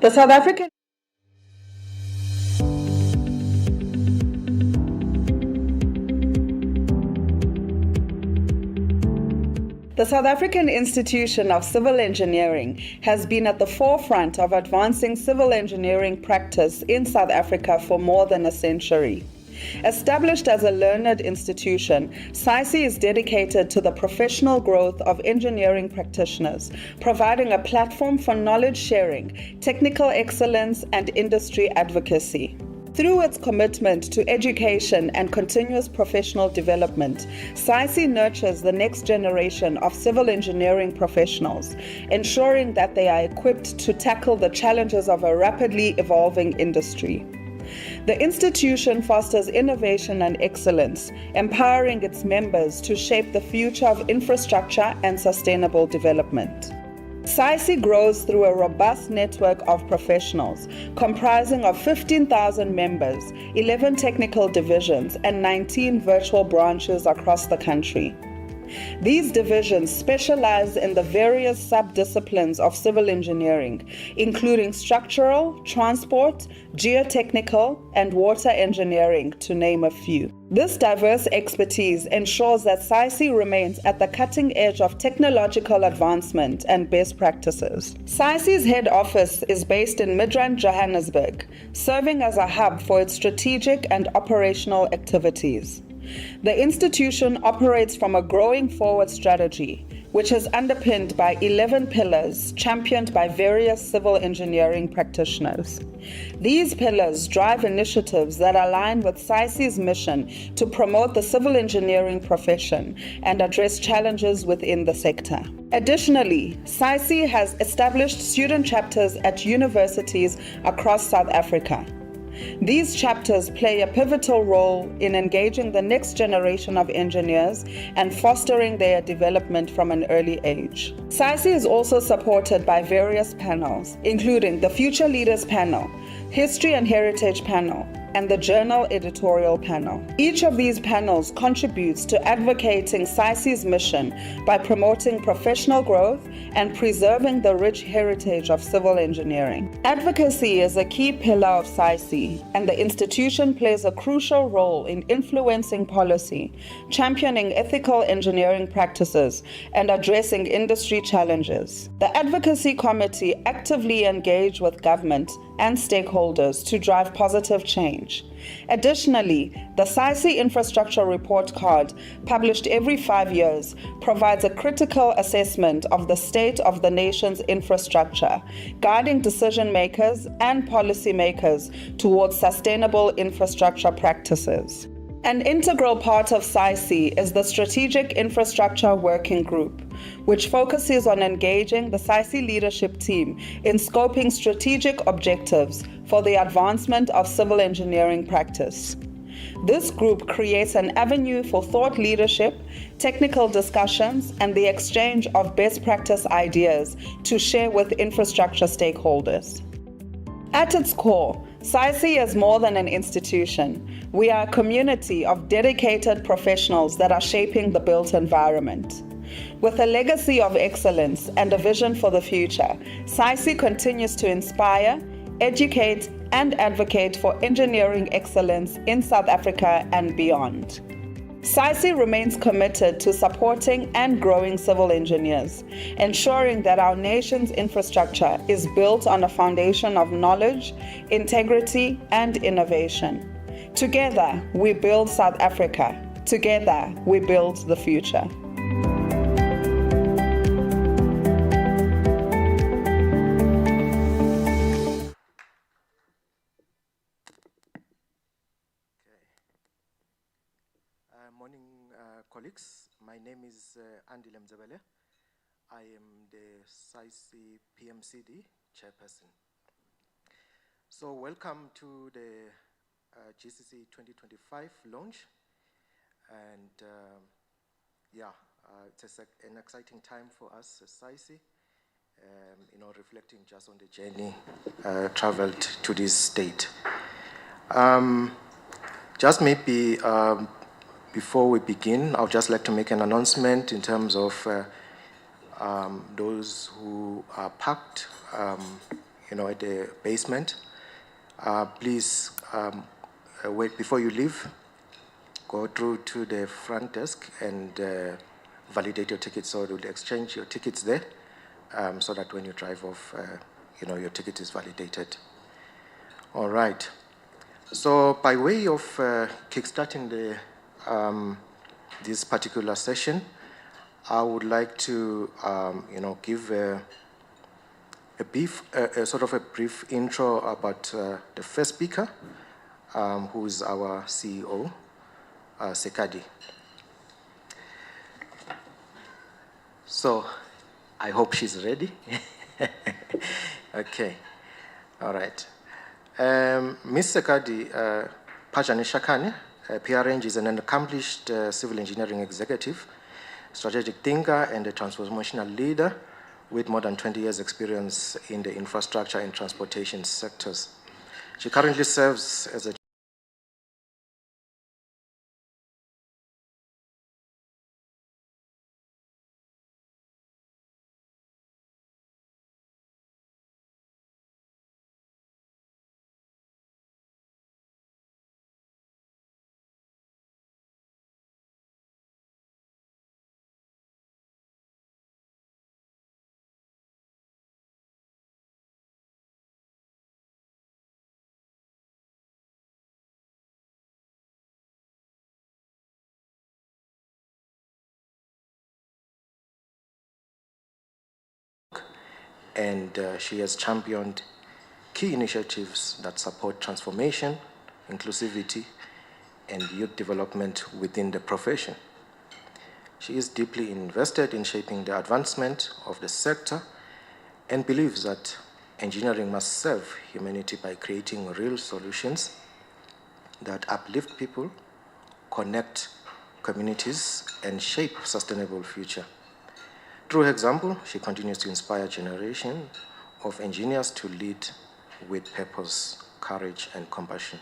The South African The South African Institution of Civil Engineering has been at the forefront of advancing civil engineering practice in South Africa for more than a century. Established as a learned institution, SAICE is dedicated to the professional growth of engineering practitioners, providing a platform for knowledge sharing, technical excellence, and industry advocacy. Through its commitment to education and continuous professional development, SAICE nurtures the next generation of civil engineering professionals, ensuring that they are equipped to tackle the challenges of a rapidly evolving industry. The institution fosters innovation and excellence, empowering its members to shape the future of infrastructure and sustainable development. SAICE grows through a robust network of professionals comprising of 15,000 members, 11 technical divisions, and 19 virtual branches across the country. These divisions specialize in the various sub-disciplines of civil engineering, including structural, transport, geotechnical, and water engineering, to name a few. This diverse expertise ensures that SAICE remains at the cutting edge of technological advancement and best practices. SAICE's head office is based in Midrand, Johannesburg, serving as a hub for its strategic and operational activities. The institution operates from a growing forward strategy, which is underpinned by 11 pillars championed by various civil engineering practitioners. These pillars drive initiatives that align with SAICE's mission to promote the civil engineering profession and address challenges within the sector. Additionally, SAICE has established student chapters at universities across South Africa. These chapters play a pivotal role in engaging the next generation of engineers and fostering their development from an early age. SAICE is also supported by various panels, including the Future Leaders Panel, History and Heritage Panel, and the Journal Editorial Panel. Each of these panels contributes to advocating SAICE's mission by promoting professional growth and preserving the rich heritage of civil engineering. Advocacy is a key pillar of SAICE, and the institution plays a crucial role in influencing policy, championing ethical engineering practices, and addressing industry challenges. The Advocacy Committee actively engage with government and stakeholders to drive positive change. Additionally, the SAICE Infrastructure Report Card, published every 5 years, provides a critical assessment of the state of the nation's infrastructure, guiding decision makers and policymakers towards sustainable infrastructure practices. An integral part of SAICE is the Strategic Infrastructure Working Group, which focuses on engaging the SAICE leadership team in scoping strategic objectives for the advancement of civil engineering practice. This group creates an avenue for thought leadership, technical discussions, and the exchange of best practice ideas to share with infrastructure stakeholders. At its core, SAICE is more than an institution. We are a community of dedicated professionals that are shaping the built environment. With a legacy of excellence and a vision for the future, SAICE continues to inspire, educate, and advocate for engineering excellence in South Africa and beyond. SAICE remains committed to supporting and growing civil engineers, ensuring that our nation's infrastructure is built on a foundation of knowledge, integrity, and innovation. Together, we build South Africa. Together, we build the future. Morning, colleagues. My name is Andy Lemzebele. I am the SAICE PMCD chairperson. So welcome to the GCC 2025 launch. And it's an exciting time for us as SAICE, reflecting just on the journey traveled to this state. Just maybe before we begin, I would just like to make an announcement in terms of those who are parked at the basement. Please wait before you leave. Go through to the front desk and validate your tickets. So we'll exchange your tickets there, so that when you drive off, your ticket is validated. All right. So by way of kickstarting this particular session, I would like to, give a brief intro about the first speaker, who is our CEO, Sekadi. So I hope she's ready. Okay. All right. Ms. Sekadi Pajane Shakane, PRNG, is an accomplished civil engineering executive, strategic thinker, and a transformational leader with more than 20 years' experience in the infrastructure and transportation sectors. She currently serves as a and she has championed key initiatives that support transformation, inclusivity, and youth development within the profession. She is deeply invested in shaping the advancement of the sector and believes that engineering must serve humanity by creating real solutions that uplift people, connect communities, and shape a sustainable future. Through her example, she continues to inspire a generation of engineers to lead with purpose, courage, and compassion.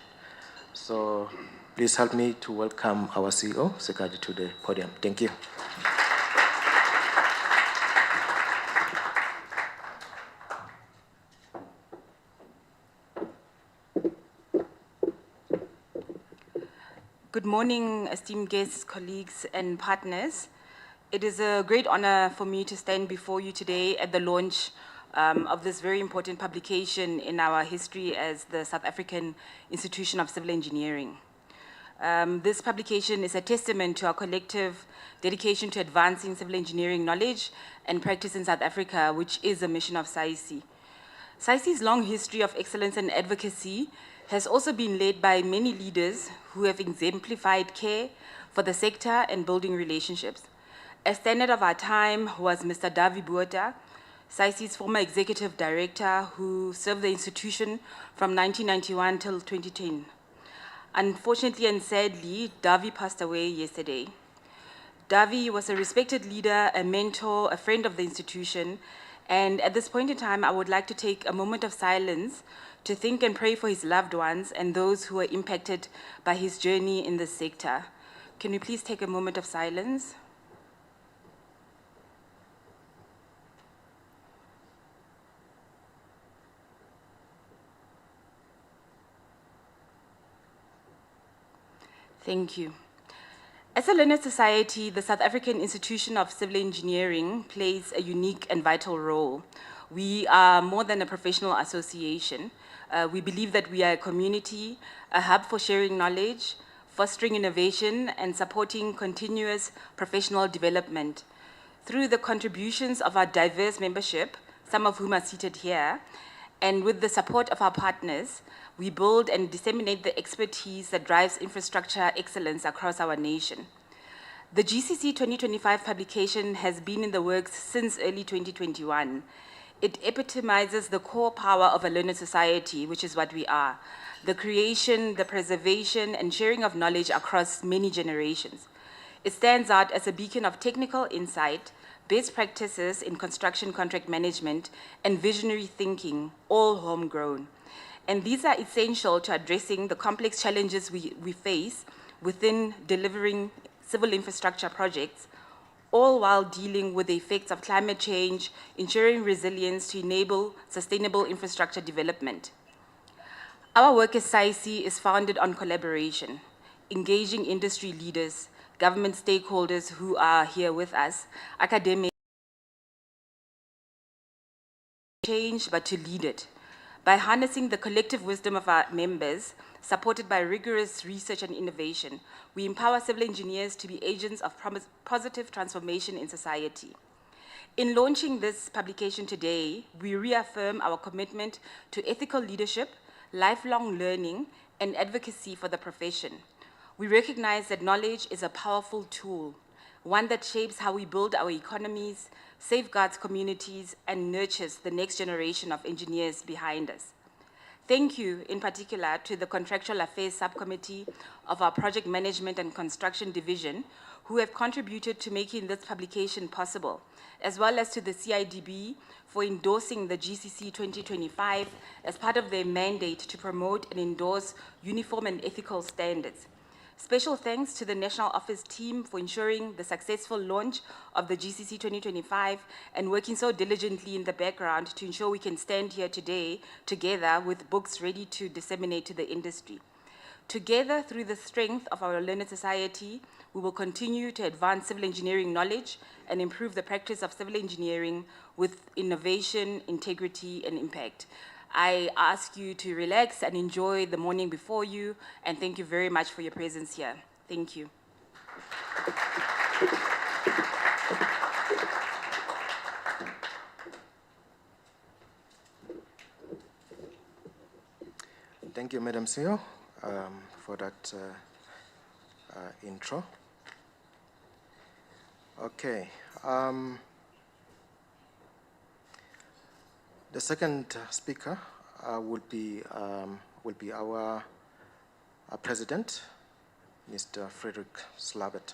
So please help me to welcome our CEO, Sekadi, to the podium. Thank you. Good morning, esteemed guests, colleagues, and partners. It is a great honor for me to stand before you today at the launch of this very important publication in our history as the South African Institution of Civil Engineering. This publication is a testament to our collective dedication to advancing civil engineering knowledge and practice in South Africa, which is a mission of SAICE. SAICE's long history of excellence and advocacy has also been led by many leaders who have exemplified care for the sector and building relationships. A standard of our time was Mr. Davi Buota, SAICE's former executive director who served the institution from 1991 till 2010. Unfortunately and sadly, Davi passed away yesterday. Davi was a respected leader, a mentor, a friend of the institution, and at this point in time, I would like to take a moment of silence to think and pray for his loved ones and those who were impacted by his journey in this sector. Can we please take a moment of silence? Thank you. As a learned society, the South African Institution of Civil Engineering plays a unique and vital role. We are more than a professional association. We believe that we are a community, a hub for sharing knowledge, fostering innovation, and supporting continuous professional development. Through the contributions of our diverse membership, some of whom are seated here, and with the support of our partners, we build and disseminate the expertise that drives infrastructure excellence across our nation. The GCC 2025 publication has been in the works since early 2021. It epitomizes the core power of a learned society, which is what we are, the creation, the preservation, and sharing of knowledge across many generations. It stands out as a beacon of technical insight, best practices in construction contract management, and visionary thinking, all homegrown. And these are essential to addressing the complex challenges we face within delivering civil infrastructure projects, all while dealing with the effects of climate change, ensuring resilience to enable sustainable infrastructure development. Our work as SAICE is founded on collaboration, engaging industry leaders, government stakeholders who are here with us, academics, change, but to lead it. By harnessing the collective wisdom of our members, supported by rigorous research and innovation, we empower civil engineers to be agents of positive transformation in society. In launching this publication today, we reaffirm our commitment to ethical leadership, lifelong learning, and advocacy for the profession. We recognize that knowledge is a powerful tool, one that shapes how we build our economies, safeguards communities, and nurtures the next generation of engineers behind us. Thank you, in particular, to the Contractual Affairs Subcommittee of our Project Management and Construction Division, who have contributed to making this publication possible, as well as to the CIDB for endorsing the GCC 2025 as part of their mandate to promote and endorse uniform and ethical standards. Special thanks to the National Office team for ensuring the successful launch of the GCC 2025 and working so diligently in the background to ensure we can stand here today together with books ready to disseminate to the industry. Together, through the strength of our learned society, we will continue to advance civil engineering knowledge and improve the practice of civil engineering with innovation, integrity, and impact. I ask you to relax and enjoy the morning before you, and thank you very much for your presence here. Thank you. Thank you, Madam CEO, for that intro. Okay. The second speaker will be our president, Mr. Frederick Slabbert.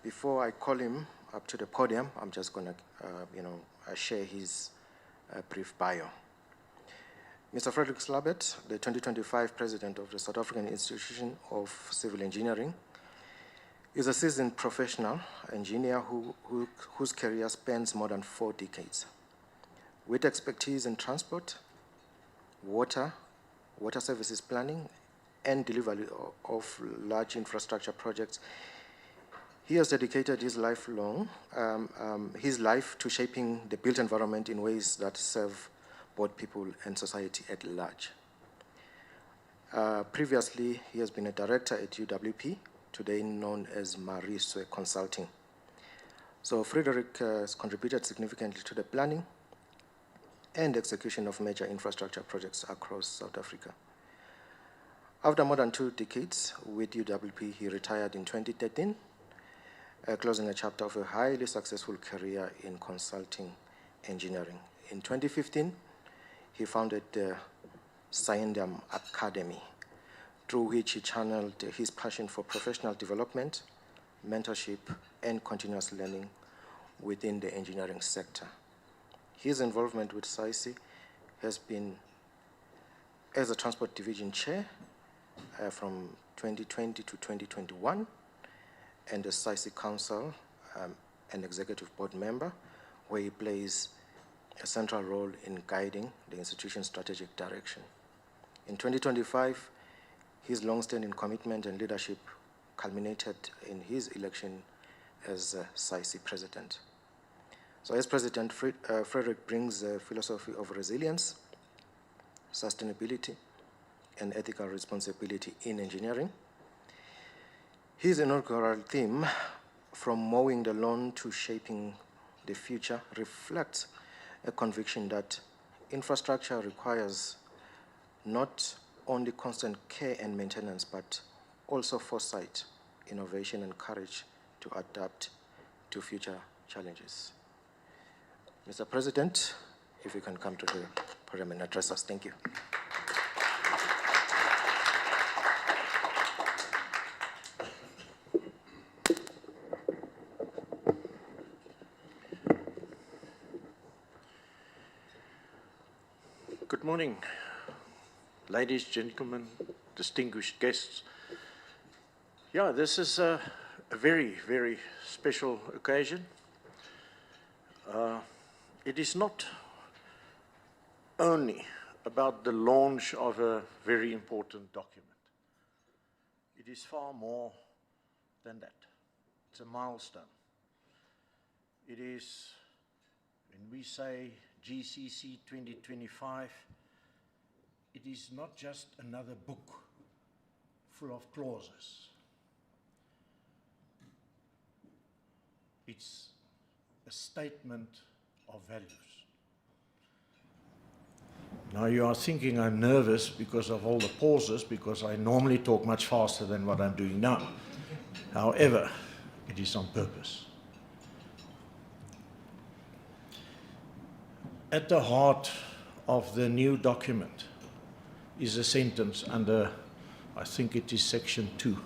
Before I call him up to the podium, I'm just going to share his brief bio. Mr. Frederick Slabbert, the 2025 president of the South African Institution of Civil Engineering, is a seasoned professional engineer whose career spans more than 4 decades. With expertise in transport, water services planning, and delivery of large infrastructure projects, he has dedicated his life to shaping the built environment in ways that serve both people and society at large. Previously, he has been a director at UWP, today known as Mariswe Consulting. So Frederick has contributed significantly to the planning and execution of major infrastructure projects across South Africa. After more than 2 decades with UWP, he retired in 2013, closing a chapter of a highly successful career in consulting engineering. In 2015, he founded the Sciendam Academy, through which he channeled his passion for professional development, mentorship, and continuous learning within the engineering sector. His involvement with SAICE has been as a transport division chair from 2020 to 2021, and as SAICE council and executive board member, where he plays a central role in guiding the institution's strategic direction. In 2025, his long-standing commitment and leadership culminated in his election as SAICE president. So as president, Frederick brings a philosophy of resilience, sustainability, and ethical responsibility in engineering. His inaugural theme, from mowing the lawn to shaping the future, reflects a conviction that infrastructure requires not only constant care and maintenance, but also foresight, innovation, and courage to adapt to future challenges. Mr. President, if you can come to the podium and address us. Thank you. Good morning, ladies, gentlemen, distinguished guests. Yeah, this is a very, very special occasion. It is not only about the launch of a very important document. It is far more than that. It's a milestone. It is, when we say GCC 2025, it is not just another book full of clauses. It's a statement of values. Now you are thinking I'm nervous because of all the pauses, because I normally talk much faster than what I'm doing now. However, it is on purpose. At the heart of the new document is a sentence under, I think it is section 2.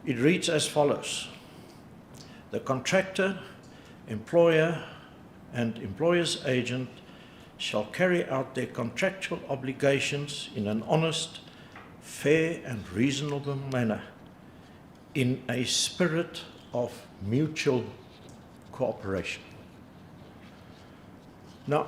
It reads as follows: the contractor, employer, and employer's agent shall carry out their contractual obligations in an honest, fair, and reasonable manner in a spirit of mutual cooperation. Now,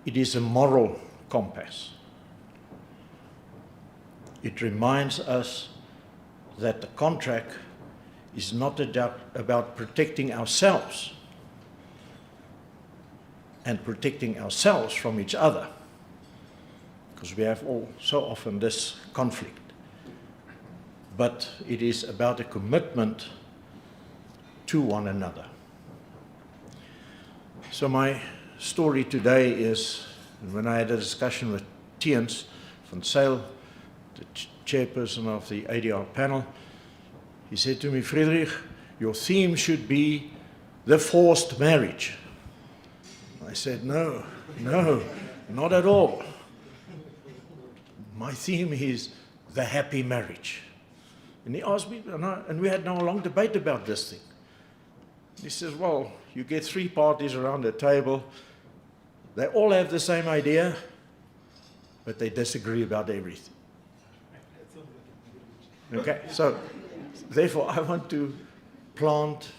it is a moral compass. It reminds us that the contract is not about protecting ourselves and protecting ourselves from each other, because we have all so often this conflict. But it is about a commitment to one another. So my story today is, when I had a discussion with Tiens van Zyl, the chairperson of the ADR panel, he said to me, "Friedrich, your theme should be the forced marriage." I said, no, not at all. My theme is the happy marriage. And he asked me, and we had now a long debate about this thing. He says, well, you get 3 parties around the table, they all have the same idea, but they disagree about everything. Okay, so therefore I want to plant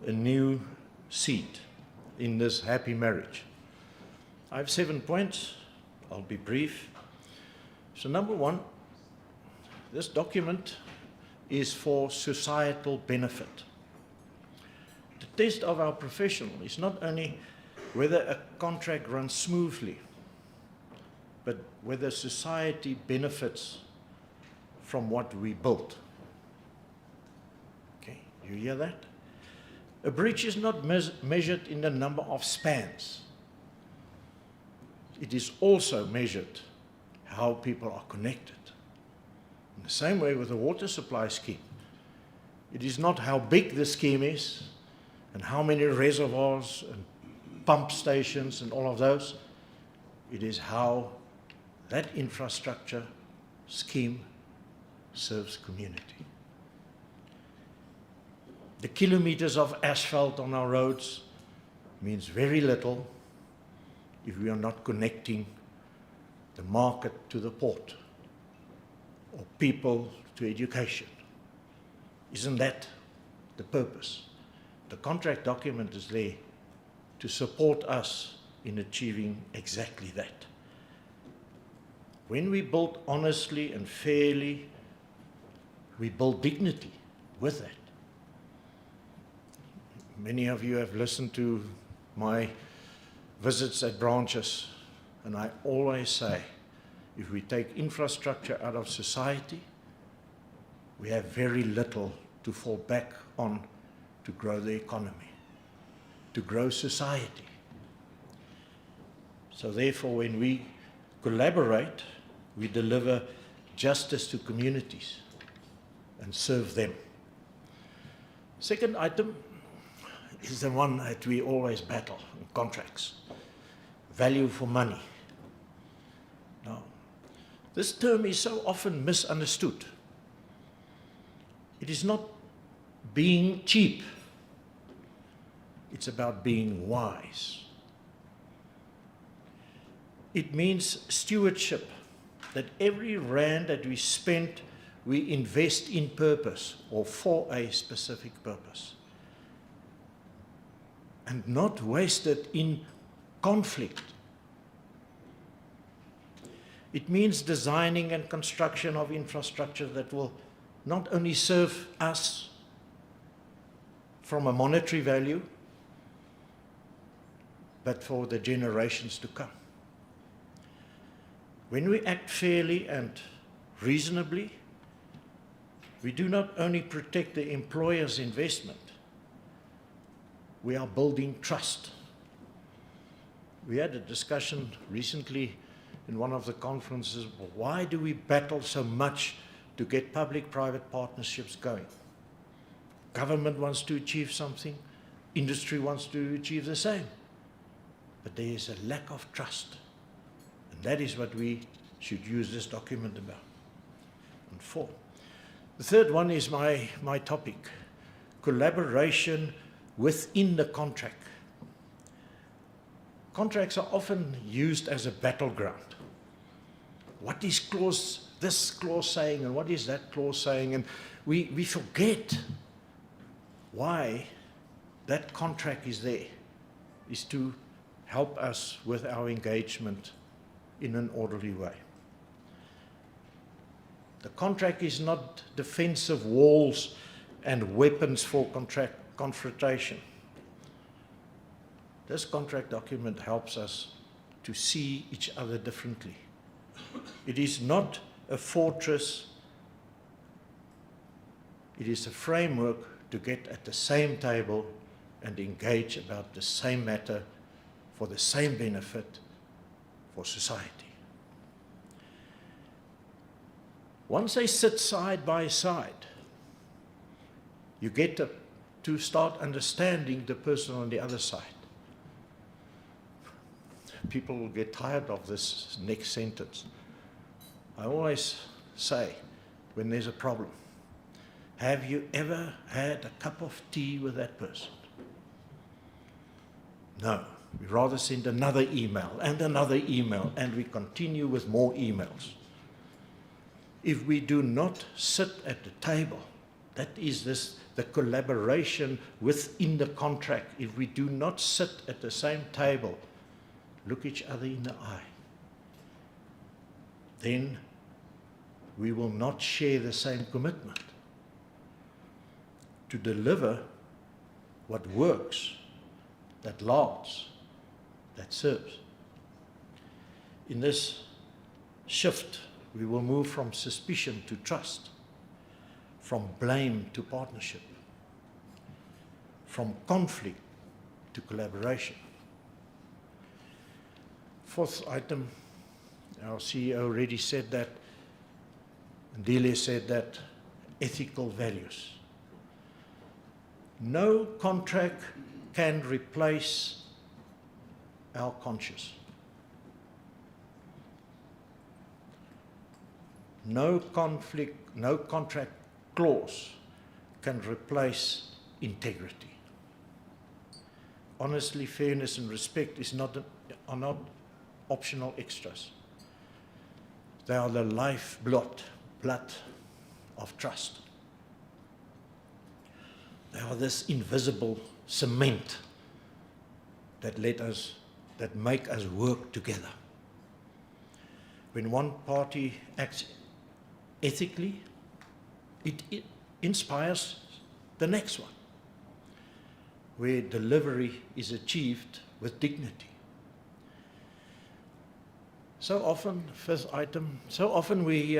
a new seed in this happy marriage. I have 7 points. I'll be brief. So number 1, this document is for societal benefit. The test of our professional is not only whether a contract runs smoothly, but whether society benefits from what we built. Okay, you hear that? A bridge is not measured in the number of spans. It is also measured how people are connected. In the same way with the water supply scheme, it is not how big the scheme is and how many reservoirs and pump stations and all of those. It is how that infrastructure scheme serves community. The kilometers of asphalt on our roads means very little if we are not connecting the market to the port or people to education. Isn't that the purpose? The contract document is there to support us in achieving exactly that. When we build honestly and fairly, we build dignity with that. Many of you have listened to my visits at branches, and I always say, if we take infrastructure out of society, we have very little to fall back on to grow the economy, to grow society. So therefore, when we collaborate, we deliver justice to communities and serve them. Second item is the one that we always battle in contracts: value for money. Now, this term is so often misunderstood. It is not being cheap. It's about being wise. It means stewardship, that every rand that we spend, we invest in purpose or for a specific purpose. And not wasted in conflict. It means designing and construction of infrastructure that will not only serve us from a monetary value, but for the generations to come. When we act fairly and reasonably, we do not only protect the employer's investment, we are building trust. We had a discussion recently in one of the conferences, why do we battle so much to get public-private partnerships going? Government wants to achieve something, industry wants to achieve the same. But there is a lack of trust. And that is what we should use this document about and for. The third one is my topic, collaboration within the contract. Contracts are often used as a battleground. What is this clause saying, and what is that clause saying? And we forget why that contract is there, is to help us with our engagement in an orderly way. The contract is not defensive walls and weapons for confrontation. This contract document helps us to see each other differently. It is not a fortress. It is a framework to get at the same table and engage about the same matter for the same benefit for society. Once they sit side by side, you get to start understanding the person on the other side. People will get tired of this next sentence. I always say, when there's a problem, have you ever had a cup of tea with that person? No. We rather send another email, and we continue with more emails. If we do not sit at the table, that is the collaboration within the contract. If we do not sit at the same table, look each other in the eye, then we will not share the same commitment to deliver what works, that lasts, that serves. In this shift, we will move from suspicion to trust, from blame to partnership, from conflict to collaboration. Fourth item, our CEO already said that, and Delia said that, ethical values. No contract can replace our conscience. No contract clause can replace integrity. Honesty, fairness, and respect are not optional extras. They are the lifeblood of trust. They are this invisible cement that make us work together. When one party acts ethically, it inspires the next one, where delivery is achieved with dignity. So often, fifth item, so often we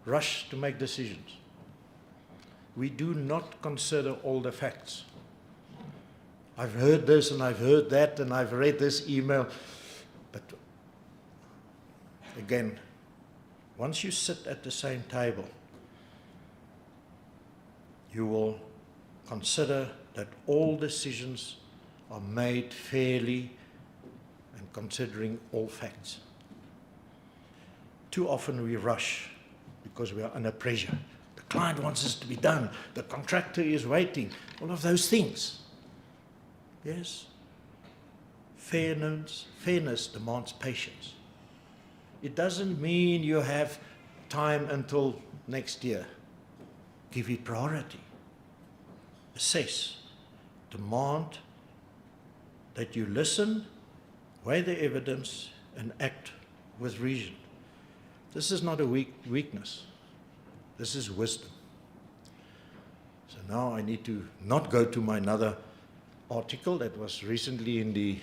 rush to make decisions. We do not consider all the facts. I've heard this and I've heard that and I've read this email. But again, once you sit at the same table, you will consider that all decisions are made fairly and considering all facts. Too often we rush because we are under pressure. The client wants this to be done. The contractor is waiting. All of those things. Yes. Fairness demands patience. It doesn't mean you have time until next year. Give it priority. Assess. Demand that you listen, weigh the evidence, and act with reason. This is not a weakness. This is wisdom. So now I need to not go to my another article that was recently in the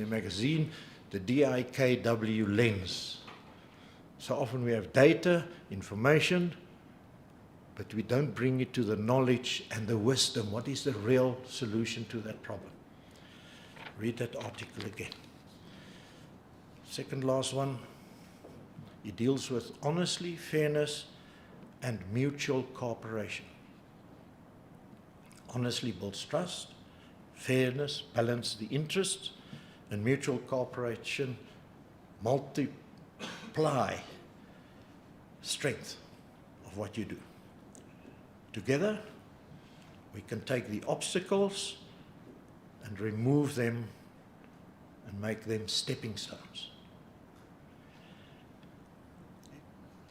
magazine, the DIKW lens. So often we have data, information, but we don't bring it to the knowledge and the wisdom. What is the real solution to that problem? Read that article again. Second last one, it deals with honesty, fairness, and mutual cooperation. Honesty builds trust, fairness balances the interests, and mutual cooperation multiply strength of what you do. Together, we can take the obstacles and remove them and make them stepping stones.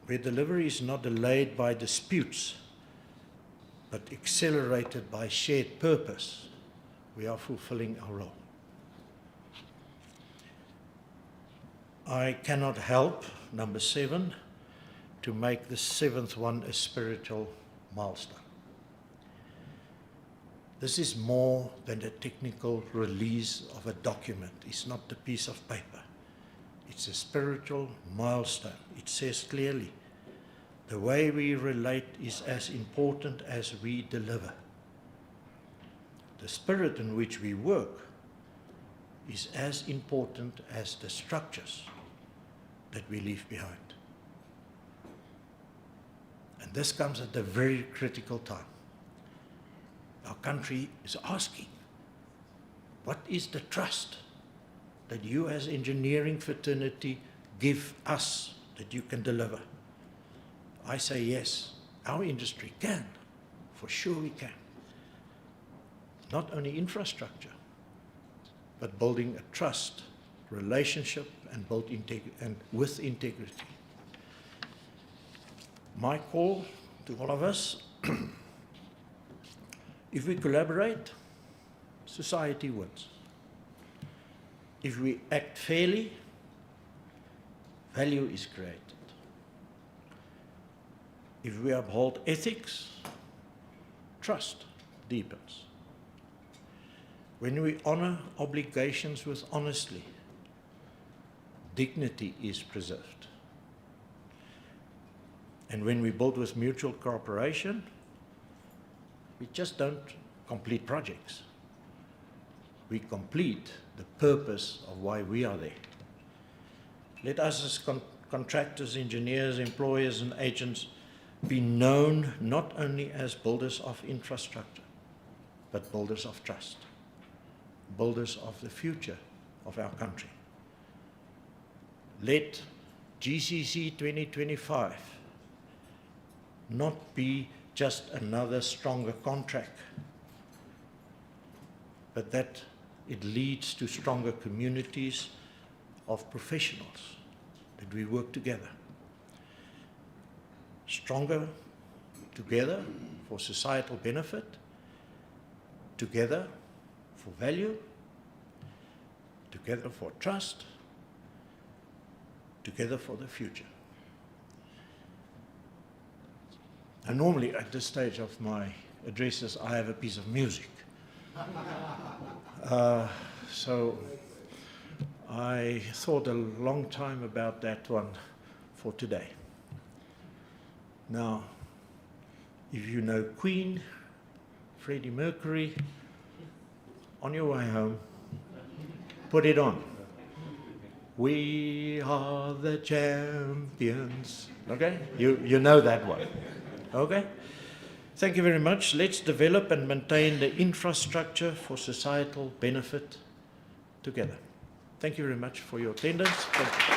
Where delivery is not delayed by disputes, but accelerated by shared purpose, we are fulfilling our role. I cannot help, number 7, to make the 7th one a spiritual milestone. This is more than a technical release of a document. It's not a piece of paper. It's a spiritual milestone. It says clearly, the way we relate is as important as we deliver. The spirit in which we work is as important as the structures that we leave behind. And this comes at a very critical time. Our country is asking, what is the trust that you as engineering fraternity give us that you can deliver? I say yes, our industry can, for sure we can. Not only infrastructure, but building a trust, relationship, and with integrity. My call to all of us, if we collaborate, society wins. If we act fairly, value is created. If we uphold ethics, trust deepens. When we honor obligations with honesty, dignity is preserved. And when we build with mutual cooperation, we just don't complete projects. We complete the purpose of why we are there. Let us as contractors, engineers, employers, and agents be known not only as builders of infrastructure, but builders of trust, builders of the future of our country. Let GCC 2025 not be just another stronger contract, but that it leads to stronger communities of professionals, that we work together. Stronger together for societal benefit, together for value, together for trust, together for the future. And normally at this stage of my addresses, I have a piece of music. So I thought a long time about that one for today. Now, if you know Queen, Freddie Mercury, on your way home, put it on. We are the champions. Okay? You know that one. Okay? Thank you very much. Let's develop and maintain the infrastructure for societal benefit together. Thank you very much for your attendance. Thank you.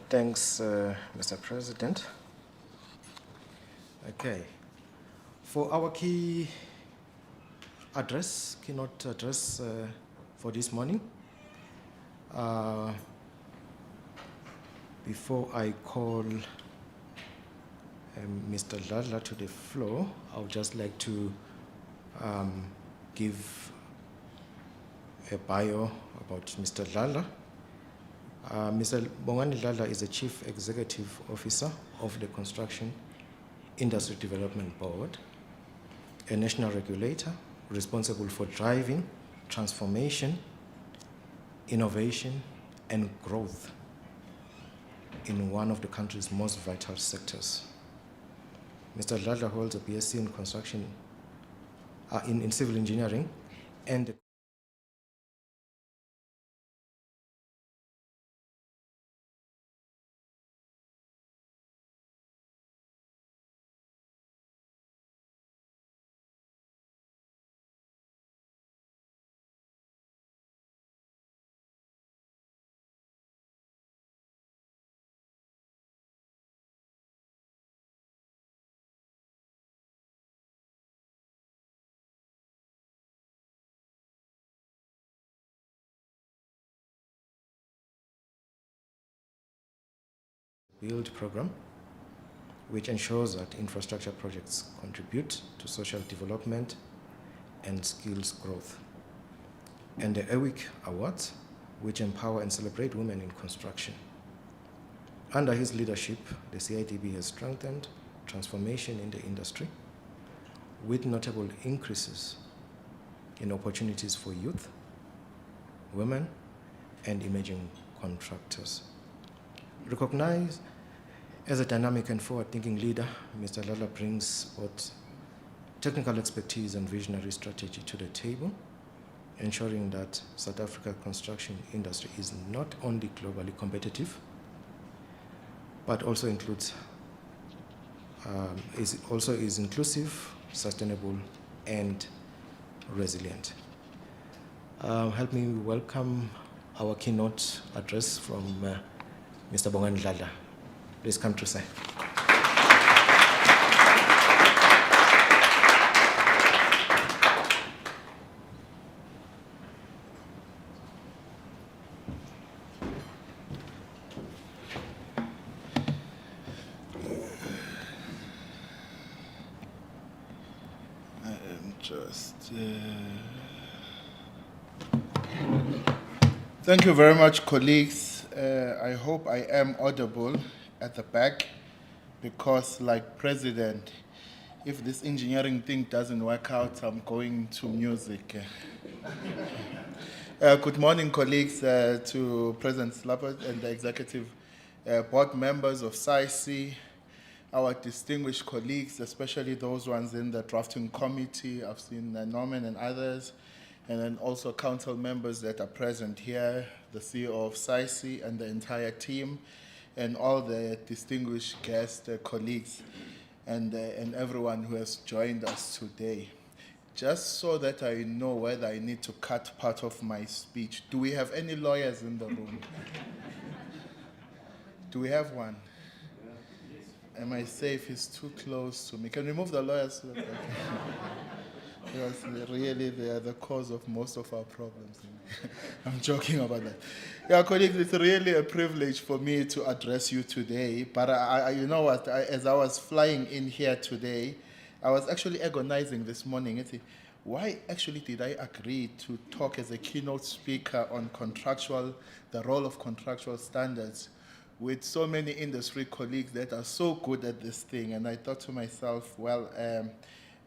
Thanks, Mr. President. Okay. For our keynote address for this morning, before I call Mr. Ladla to the floor, I would just like to give a bio about Mr. Ladla. Mr. Bongani Ladla is the Chief Executive Officer of the Construction Industry Development Board, a national regulator responsible for driving transformation, innovation, and growth in one of the country's most vital sectors. Mr. Ladla holds a BSc in construction, in civil engineering, and build program, which ensures that infrastructure projects contribute to social development and skills growth, and the EWIC Awards, which empower and celebrate women in construction. Under his leadership, the CIDB has strengthened transformation in the industry with notable increases in opportunities for youth, women, and emerging contractors. Recognized as a dynamic and forward-thinking leader, Mr. Ladla brings both technical expertise and visionary strategy to the table, ensuring that South Africa's construction industry is not only globally competitive, but also includes is inclusive, sustainable, and resilient. Help me welcome our keynote address from Mr. Bongani Ladla. Please come to say. Thank you very much, colleagues. I hope I am audible at the back, because like President, if this engineering thing doesn't work out, I'm going to music. Good morning, colleagues, to President Slappert and the executive board members of SAICE, our distinguished colleagues, especially those ones in the drafting committee. I've seen Norman and others, and then also council members that are present here, the CEO of SAICE and the entire team, and all the distinguished guest colleagues, and everyone who has joined us today. Just so that I know whether I need to cut part of my speech, do we have any lawyers in the room? Do we have one? Am I safe? He's too close to me. Can we move the lawyers? Because really they are the cause of most of our problems. I'm joking about that. Yeah, colleagues, it's really a privilege for me to address you today. But you know what, as I was flying in here today, I was actually agonizing this morning. Why actually did I agree to talk as a keynote speaker on the role of contractual standards with so many industry colleagues that are so good at this thing? And I thought to myself, well,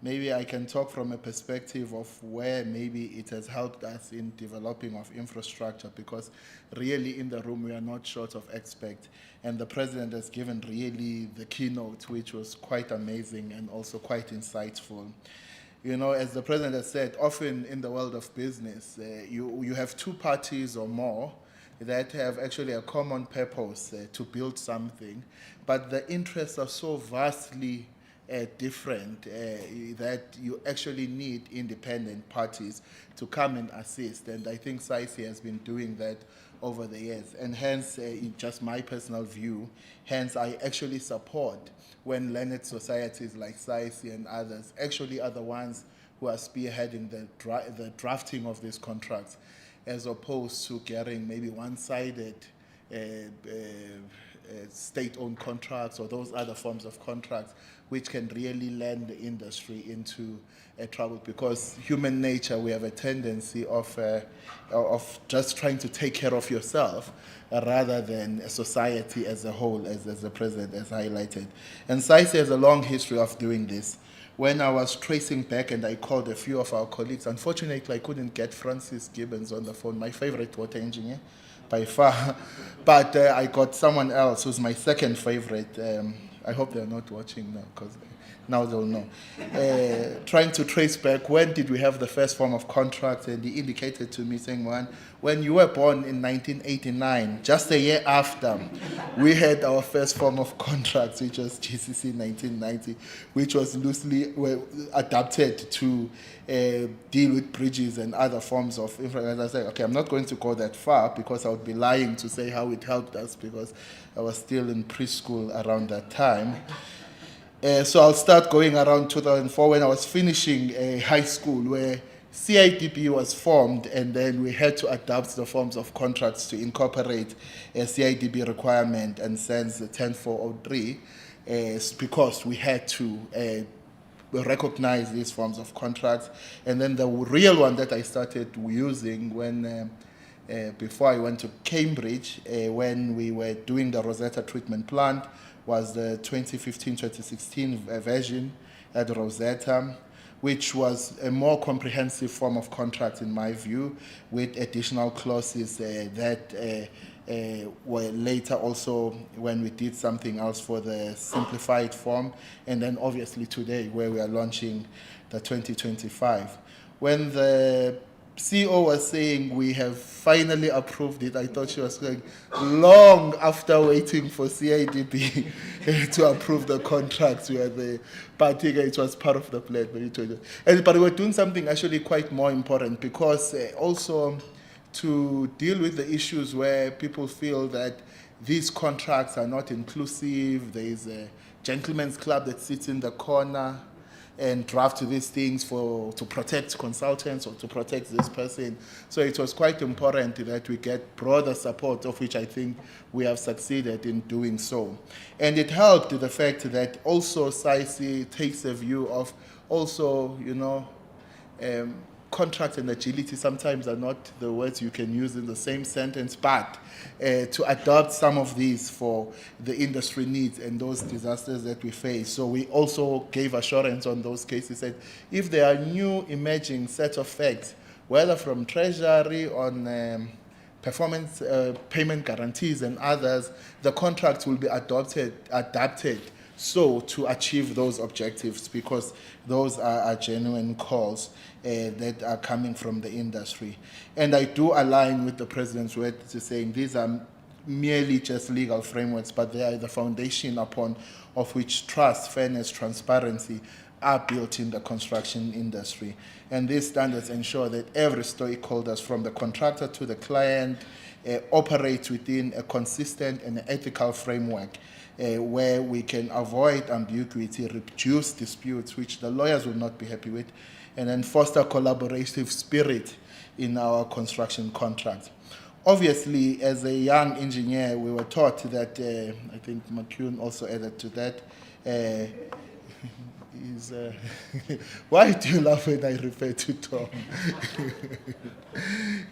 maybe I can talk from a perspective of where maybe it has helped us in developing of infrastructure, because really in the room we are not short of experts. And the president has given really the keynote, which was quite amazing and also quite insightful. You know, as the president has said, often in the world of business, you have two parties or more that have actually a common purpose to build something, but the interests are so vastly different that you actually need independent parties to come and assist. And I think SAICE has been doing that over the years. And hence, in just my personal view, hence I actually support when learned societies like SAICE and others actually are the ones who are spearheading the drafting of these contracts, as opposed to getting maybe one-sided state-owned contracts or those other forms of contracts, which can really land the industry into trouble. Because human nature, we have a tendency of just trying to take care of yourself rather than a society as a whole, as the President has highlighted. And SAICE has a long history of doing this. When I was tracing back and I called a few of our colleagues, unfortunately I couldn't get Francis Gibbons on the phone, my favorite water engineer by far, but I got someone else who's my second favorite. I hope they're not watching now, because now they'll know. Trying to trace back, when did we have the first form of contract? And he indicated to me, saying, when you were born in 1989, just a year after, we had our first form of contract, which was GCC 1990, which was loosely adapted to deal with bridges and other forms of infrastructure. I said, okay, I'm not going to go that far, because I would be lying to say how it helped us, because I was still in preschool around that time. So I'll start going around 2004, when I was finishing high school, where CIDP was formed, and then we had to adapt the forms of contracts to incorporate a CIDP requirement and SENS 10403, because we had to recognize these forms of contracts. And then the real one that I started using when before I went to Cambridge, when we were doing the Rosetta treatment plant, was the 2015-2016 version at Rosetta, which was a more comprehensive form of contract in my view, with additional clauses that were later also when we did something else for the simplified form, and then obviously today where we are launching the 2025. When the CEO was saying we have finally approved it, I thought she was going long after waiting for CIDP to approve the contracts. We had the party, it was part of the plan. But we were doing something actually quite more important, because also to deal with the issues where people feel that these contracts are not inclusive, there is a gentleman's club that sits in the corner and draft these things to protect consultants or to protect this person. So it was quite important that we get broader support, of which I think we have succeeded in doing so. And it helped the fact that also SAICE takes a view of also, contract and agility sometimes are not the words you can use in the same sentence, but to adopt some of these for the industry needs and those disasters that we face. So we also gave assurance on those cases that if there are new emerging set of facts, whether from Treasury on performance payment guarantees and others, the contracts will be adapted so to achieve those objectives, because those are genuine calls that are coming from the industry. And I do align with the President's words to saying these are merely just legal frameworks, but they are the foundation upon of which trust, fairness, transparency are built in the construction industry. And these standards ensure that every stakeholder, from the contractor to the client, operates within a consistent and ethical framework where we can avoid ambiguity, reduce disputes, which the lawyers will not be happy with, and then foster collaborative spirit in our construction contracts. Obviously, as a young engineer, we were taught that, I think McCune also added to that, why do you laugh when I refer to Tom?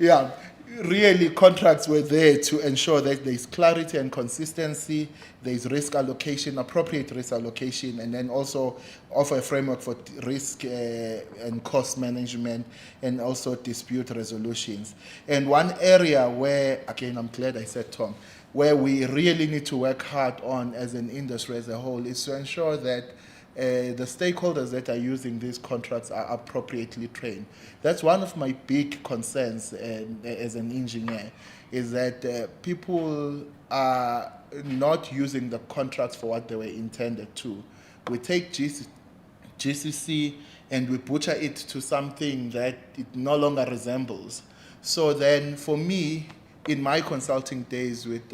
Yeah, really contracts were there to ensure that there is clarity and consistency, there is risk allocation, appropriate risk allocation, and then also offer a framework for risk and cost management, and also dispute resolutions. And one area where, again, I'm glad I said Tom, where we really need to work hard on as an industry as a whole is to ensure that the stakeholders that are using these contracts are appropriately trained. That's one of my big concerns as an engineer, is that people are not using the contracts for what they were intended to. We take GCC and we butcher it to something that it no longer resembles. So then for me, in my consulting days with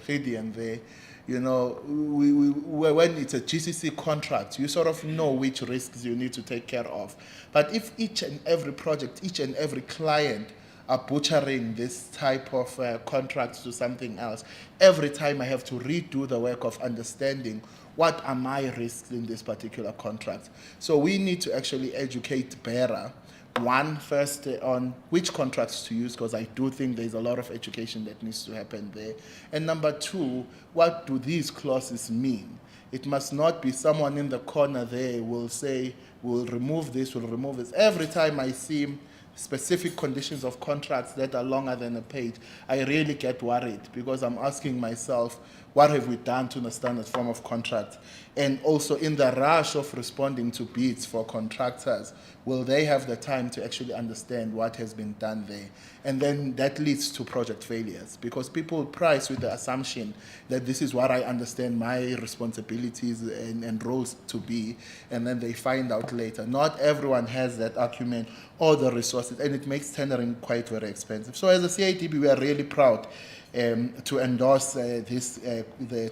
Gideon there, you know, when it's a GCC contract, you sort of know which risks you need to take care of. But if each and every project, each and every client are butchering this type of contracts to something else, every time I have to redo the work of understanding what are my risks in this particular contract. So we need to actually educate bearer. One, first on which contracts to use, because I do think there's a lot of education that needs to happen there. And number two, what do these clauses mean? It must not be someone in the corner there will say, we'll remove this, we'll remove this. Every time I see specific conditions of contracts that are longer than a page, I really get worried, because I'm asking myself, what have we done to the standard form of contract? And also in the rush of responding to bids for contractors, will they have the time to actually understand what has been done there? And then that leads to project failures, because people price with the assumption that this is what I understand my responsibilities and roles to be, and then they find out later. Not everyone has that acumen or the resources, and it makes tendering quite very expensive. So as a CIDB, we are really proud to endorse the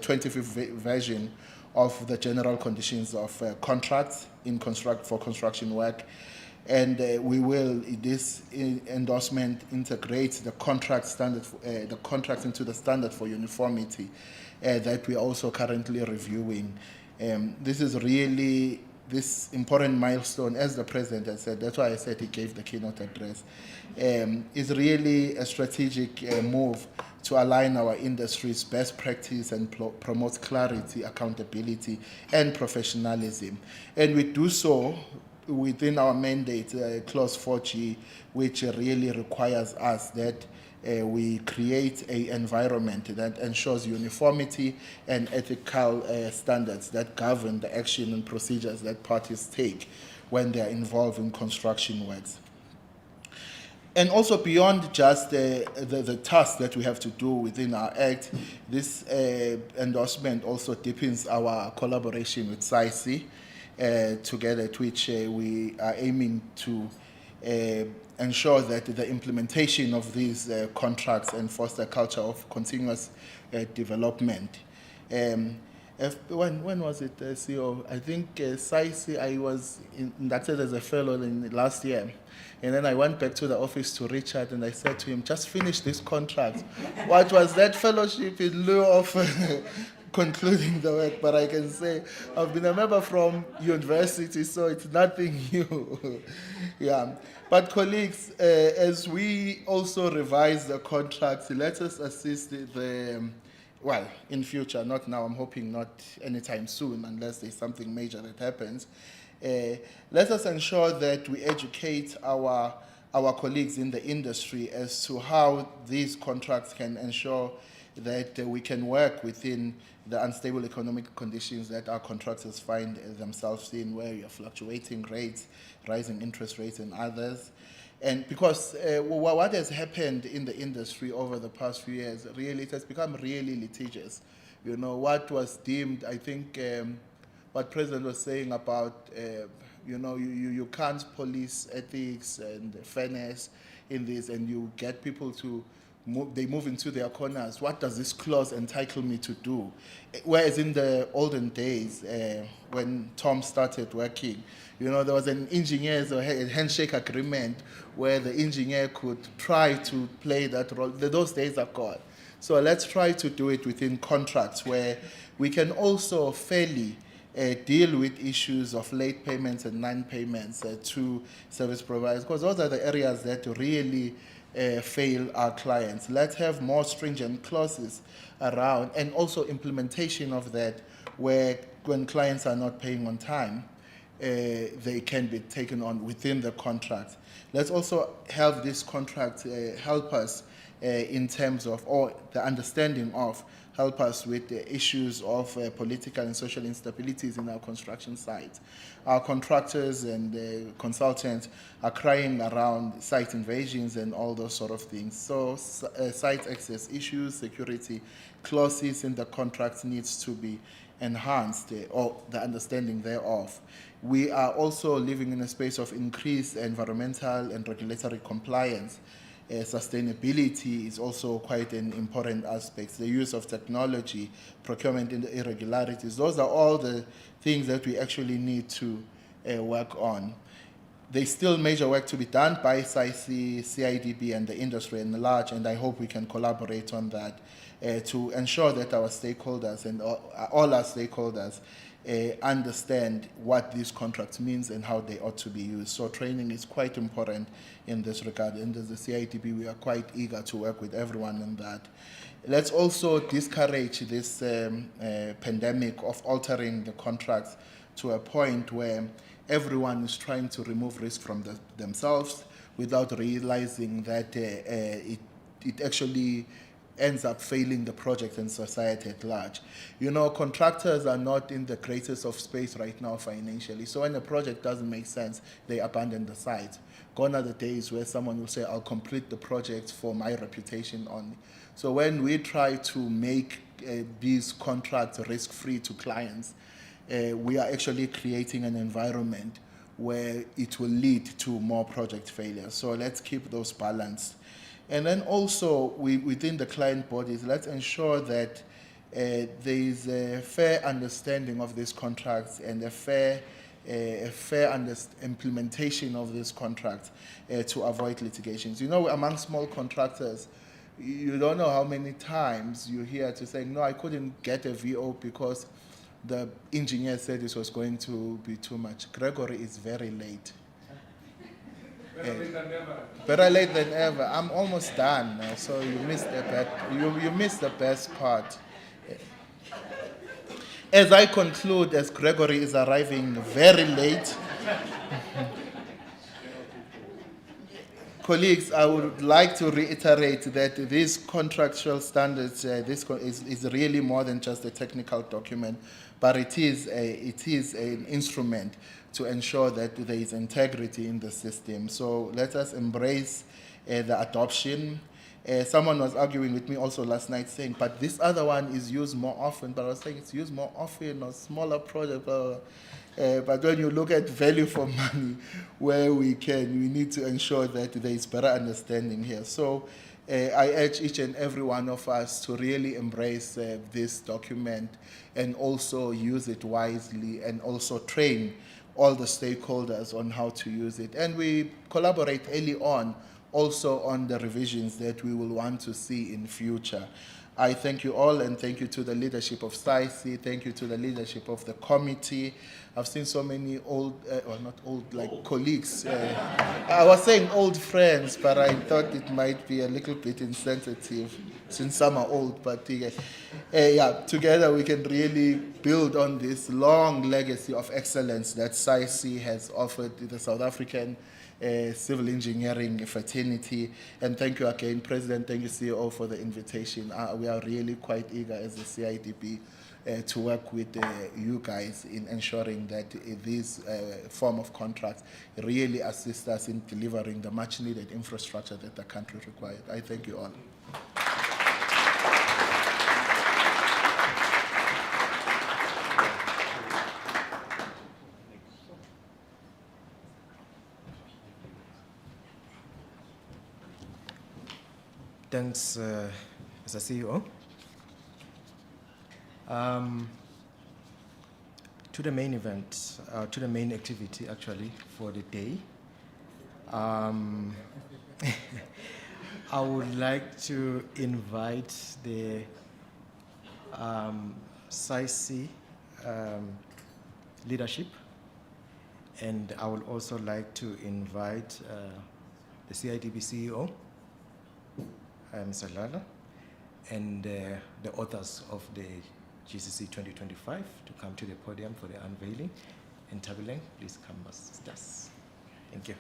25th version of the general conditions of contracts for construction work. And this endorsement integrates the contract standard, the contracts into the standard for uniformity that we are also currently reviewing. This is really this important milestone, as the president has said. That's why I said he gave the keynote address. Is really a strategic move to align our industry's best practice and promote clarity, accountability, and professionalism. And we do so within our mandate, Clause 4G, which really requires us that we create an environment that ensures uniformity and ethical standards that govern the action and procedures that parties take when they are involved in construction works. And also beyond just the task that we have to do within our Act, this endorsement also deepens our collaboration with SAICE, together at which we are aiming to ensure that the implementation of these contracts and foster a culture of continuous development. When was it, CEO? I think SAICE, I was inducted as a fellow in last year. And then I went back to the office to Richard and I said to him, just finish this contract. What was that fellowship in lieu of concluding the work? But I can say I've been a member from university, so it's nothing new. Yeah. But colleagues, as we also revise the contracts, let us assist well, in future, not now, I'm hoping not anytime soon, unless there's something major that happens. Let us ensure that we educate our colleagues in the industry as to how these contracts can ensure that we can work within the unstable economic conditions that our contractors find themselves in, where you have fluctuating rates, rising interest rates, and others. And because what has happened in the industry over the past few years, really, it has become really litigious. You know, what was deemed, I think, what President was saying about, you know, you can't police ethics and fairness in this, and you get people to they move into their corners. What does this clause entitle me to do? Whereas in the olden days, when Tom started working, you know, there was an engineer's handshake agreement where the engineer could try to play that role. Those days are gone. So let's try to do it within contracts where we can also fairly deal with issues of late payments and non-payments to service providers, because those are the areas that really fail our clients. Let's have more stringent clauses around, and also implementation of that, where when clients are not paying on time, they can be taken on within the contract. Let's also have this contract help us in terms of, or the understanding of, help us with the issues of political and social instabilities in our construction sites. Our contractors and consultants are crying around site invasions and all those sort of things. So site access issues, security clauses in the contract needs to be enhanced, or the understanding thereof. We are also living in a space of increased environmental and regulatory compliance. Sustainability is also quite an important aspect. The use of technology, procurement and irregularities, those are all the things that we actually need to work on. There's still major work to be done by SAICE, CIDB, and the industry in large, and I hope we can collaborate on that to ensure that our stakeholders and all our stakeholders understand what these contracts means and how they ought to be used. So training is quite important in this regard, and as the CIDB, we are quite eager to work with everyone on that. Let's also discourage this pandemic of altering the contracts to a point where everyone is trying to remove risk from themselves without realizing that it actually ends up failing the project and society at large. You know, contractors are not in the greatest of space right now financially. So when a project doesn't make sense, they abandon the site. Gone are the days where someone will say, I'll complete the project for my reputation only. So when we try to make these contracts risk-free to clients, we are actually creating an environment where it will lead to more project failures. So let's keep those balanced. And then also within the client bodies, let's ensure that there is a fair understanding of these contracts and a fair implementation of these contracts to avoid litigations. You know, among small contractors, you don't know how many times you hear to say, no, I couldn't get a VO because the engineer said this was going to be too much. Gregory is very late. Better late than ever. I'm almost done now, so you missed you missed the best part. As I conclude, as Gregory is arriving very late, colleagues, I would like to reiterate that these contractual standards, this is really more than just a technical document, but it is an instrument to ensure that there is integrity in the system. So let us embrace the adoption. Someone was arguing with me also last night saying, but this other one is used more often. But I was saying it's used more often on smaller projects. But when you look at value for money, where we can, we need to ensure that there is better understanding here. So I urge each and every one of us to really embrace this document and also use it wisely and also train all the stakeholders on how to use it. And we collaborate early on also on the revisions that we will want to see in future. I thank you all, and thank you to the leadership of SAICE, thank you to the leadership of the committee. I've seen so many old, or not old, like colleagues. I was saying old friends, but I thought it might be a little bit insensitive since some are old. But yeah, together we can really build on this long legacy of excellence that SAICE has offered to the South African civil engineering fraternity. And thank you again, President, thank you, CEO, for the invitation. We are really quite eager as the CIDB to work with you guys in ensuring that this form of contracts really assist us in delivering the much needed infrastructure that the country requires. I thank you all. Thanks, Mr. CEO. To the main event, to the main activity actually for the day. I would like to invite the SAICE leadership, and I would also like to invite the CIDB CEO, Mr. Lala, and the authors of the GCC 2025 to come to the podium for the unveiling. And Tabileng, please come assist us. Thank you.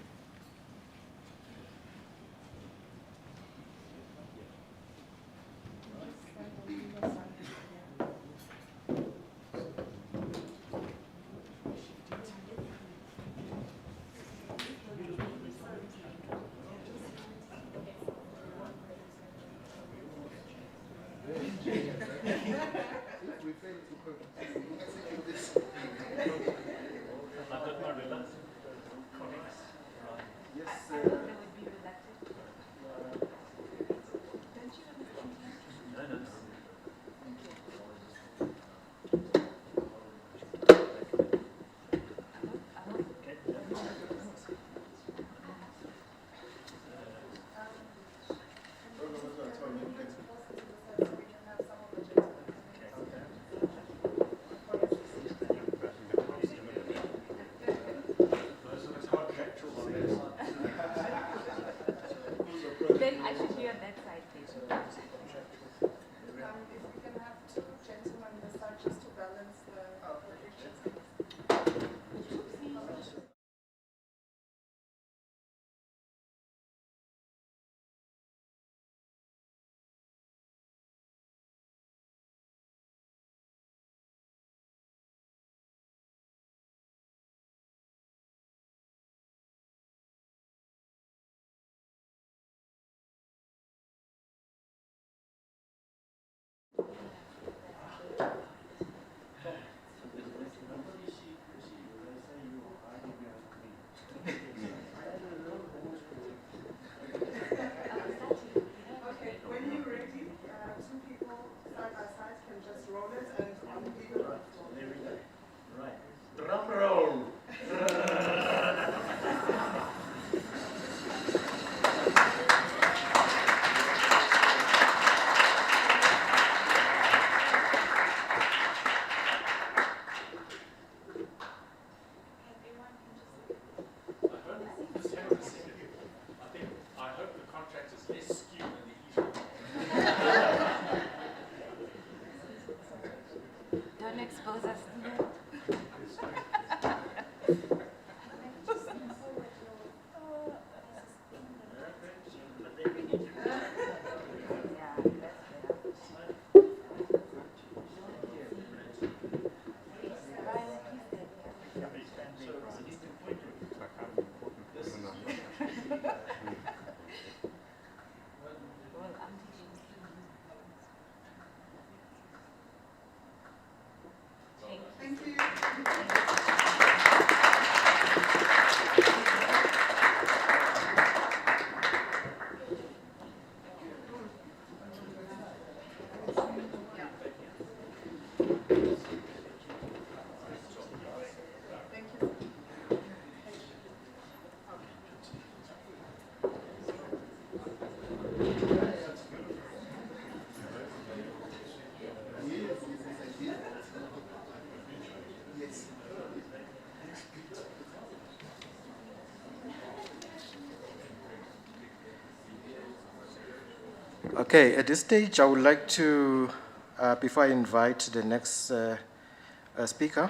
just roll it and unveil it. There we go. Right. Drum roll. I hope the contract is less skewed than the easy. Don't expose us. Thank you. Okay, at this stage, I would like to, before I invite the next speaker,